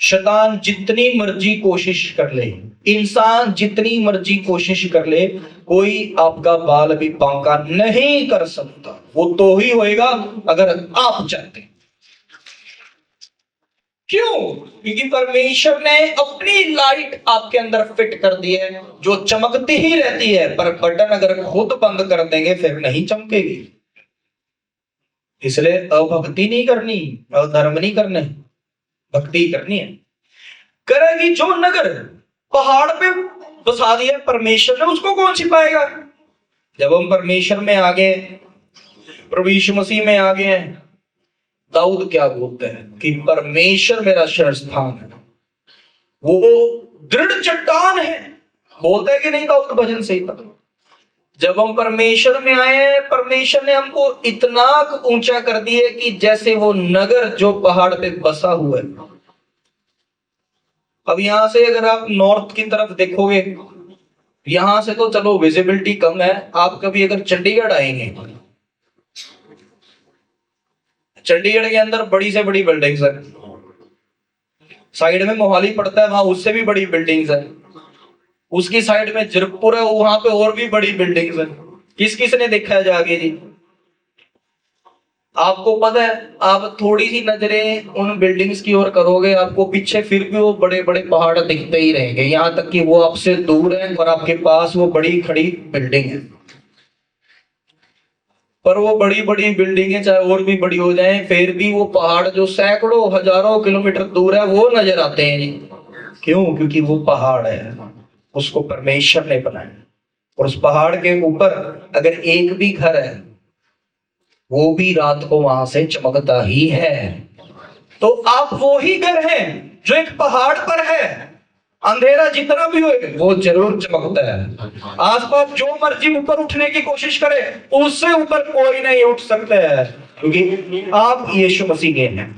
शैतान जितनी मर्जी कोशिश कर ले, इंसान जितनी मर्जी कोशिश कर ले, कोई आपका बाल भी बांका नहीं कर सकता। वो तो ही होएगा अगर आप चाहते हैं। क्यों? क्योंकि परमेश्वर ने अपनी लाइट आपके अंदर फिट कर दी है, जो चमकती ही रहती है, पर बटन अगर खुद बंद कर देंगे फिर नहीं चमकेगी। इसलिए अभक्ति नहीं करनी, अधर्म नहीं करने, भक्ति करनी है। करेगी जो नगर पहाड़ पे बसा दिया परमेश्वर ने, उसको कौन छिपाएगा? जब हम परमेश्वर में आ गए, प्रभु यीशु मसीह में आ गए हैं, दाऊद क्या बोलते हैं कि परमेश्वर मेरा शरण स्थान है, वो दृढ़ चट्टान है, बोलते हैं कि नहीं दाऊद भजन संहिता। जब हम परमेश्वर में आए, परमेश्वर ने हमको इतना ऊंचा कर दिया कि जैसे वो नगर जो पहाड़ पे बसा हुआ है। अब यहां से अगर आप नॉर्थ की तरफ देखोगे, यहां से तो चलो विजिबिलिटी कम है। आप कभी अगर चंडीगढ़ आएंगे, चंडीगढ़ के अंदर बड़ी से बड़ी बिल्डिंग्स है, साइड में मोहाली पड़ता है, वहां उससे भी बड़ी बिल्डिंग्स है, उसकी साइड में जयपुर है, वहां पे और भी बड़ी बिल्डिंग्स है। किस किस ने देखा है जाके जी? आपको पता है, आप थोड़ी सी नजरें उन बिल्डिंग्स की ओर करोगे, आपको पीछे फिर भी वो बड़े बड़े पहाड़ दिखते ही रहेंगे, यहां तक कि वो आपसे दूर है और आपके पास वो बड़ी खड़ी बिल्डिंग है। पर वो बड़ी बड़ी बिल्डिंगें चाहे और भी बड़ी हो जाएं, फिर भी वो पहाड़ जो सैकड़ों हजारों किलोमीटर दूर है वो नजर आते हैं जी। क्यों? क्योंकि वो पहाड़ है, उसको परमेश्वर ने बनाया, और उस पहाड़ के ऊपर अगर एक भी घर है, वो भी रात को वहां से चमकता ही है। तो आप वो ही घर हैं जो एक पहाड़ पर है, अंधेरा जितना भी हो वो जरूर चमकता है। आसपास जो मर्जी ऊपर उठने की कोशिश करे, उससे ऊपर कोई नहीं उठ सकता है, क्योंकि आप यीशु मसीह के हैं।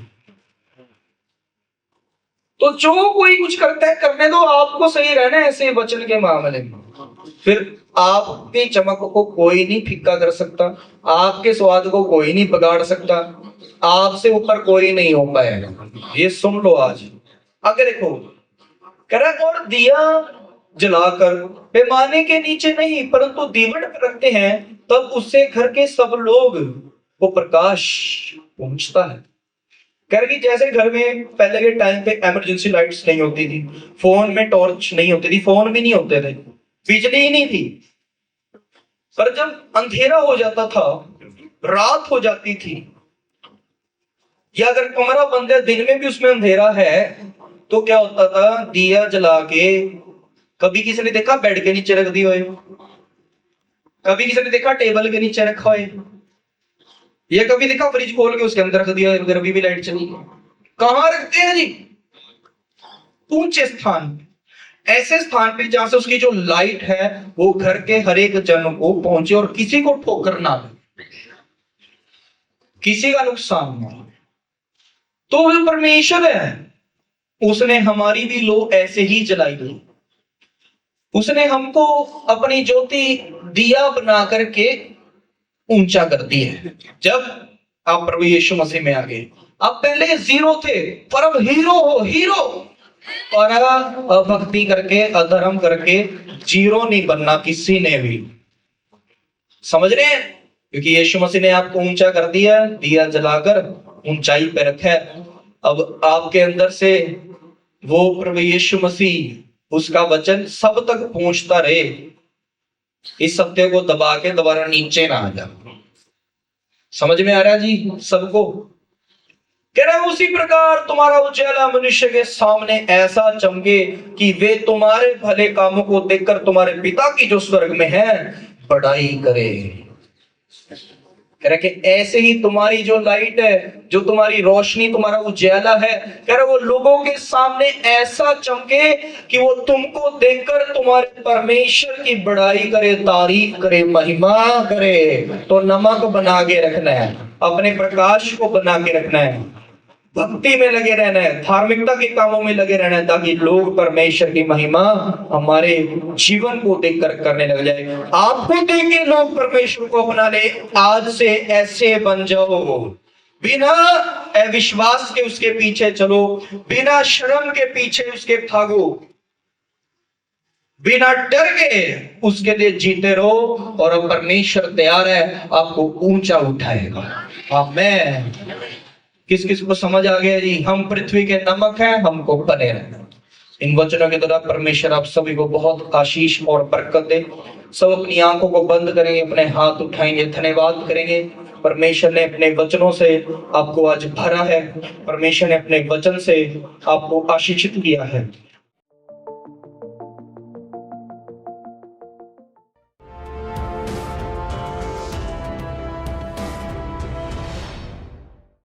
तो जो कोई कुछ करता है करने दो, आपको सही रहना है ऐसे वचन के मामले में। फिर आपकी चमक को कोई नहीं फीका कर सकता, आपके स्वाद को कोई नहीं बिगाड़ सकता, आपसे ऊपर कोई नहीं हो पाएगा। ये सुन लो आज। अगर देखो कह रहा, और दिया जलाकर पैमाने के नीचे नहीं परंतु दीवट पर रखते हैं, तब उससे घर के सब लोग को प्रकाश पहुंचता है। कह रहे कि जैसे घर में पहले के टाइम पे इमरजेंसी लाइट्स नहीं होती थी, फोन में टॉर्च नहीं होती थी, फोन भी नहीं होते थे, बिजली ही नहीं थी, पर जब अंधेरा हो जाता था, रात हो जाती थी, या अगर कमरा बंद है दिन में भी उसमें अंधेरा है, तो क्या होता था? दिया जला के, कभी किसी ने देखा बेड के नीचे रख दिए हुए, कभी किसी ने देखा टेबल के नीचे रखा हुए, ये कभी देखा फ्रिज खोल के उसके अंदर रख दिया, अगर अभी भी लाइट चली। कहां रखते हैं जी? ऊंचे स्थान, ऐसे स्थान पे जहां से उसकी जो लाइट है वो घर के हर एक जन को पहुंचे और किसी को ठोकर ना दे, किसी का नुकसान ना। तो जो परमेश्वर है उसने हमारी भी लो ऐसे ही जलाई गई, उसने हमको अपनी ज्योति दिया बना करके ऊंचा कर दी है। जब आप प्रभु यीशु मसीह में आ गए, आप पहले जीरो थे पर अब हीरो हो, हीरो। और अभक्ति करके, अधर्म करके जीरो नहीं बनना किसी ने भी, समझ रहे हैं? क्योंकि यीशु मसीह ने आपको ऊंचा कर दिया, दिया जलाकर ऊंचाई पे रखा है। अब आपके अंदर से वो प्रभु यीशु मसीह, उसका वचन सब तक पहुंचता रहे, इस सत्य को दबा के दोबारा नीचे ना आ जाए। समझ में आ रहा है जी सबको? कह रहे उसी प्रकार तुम्हारा उजाला मनुष्य के सामने ऐसा चमके कि वे तुम्हारे भले कामों को देखकर तुम्हारे पिता की जो स्वर्ग में है बड़ाई करे। कह रहे कि ऐसे ही तुम्हारी जो लाइट है, जो तुम्हारी रोशनी, तुम्हारा उजाला है, कह रहे वो लोगों के सामने ऐसा चमके कि वो तुमको देखकर तुम्हारे परमेश्वर की बड़ाई करे, तारीफ करे, महिमा करे। तो नमक बना के रखना है, अपने प्रकाश को बना के रखना है, भक्ति में लगे रहना है, धार्मिकता के कामों में लगे रहना है, ताकि लोग परमेश्वर की महिमा हमारे जीवन को देखकर करने लग जाए। आपको देख के लोग परमेश्वर को अपना ले। आज से ऐसे बन जाओ, बिना अविश्वास के उसके पीछे चलो, बिना शर्म के पीछे उसके भागो, बिना डर के उसके लिए जीते रहो, और परमेश्वर तैयार है आपको ऊंचा उठाएगा। आमेन। किस किस को समझ आ गया जी? हम पृथ्वी के नमक हैं, हमको बने रहना। इन वचनों के द्वारा परमेश्वर आप सभी को बहुत आशीष और बरकत दे। सब अपनी आंखों को बंद करेंगे, अपने हाथ उठाएंगे, धन्यवाद करेंगे। परमेश्वर ने अपने वचनों से आपको आज भरा है, परमेश्वर ने अपने वचन से आपको आशीषित किया है।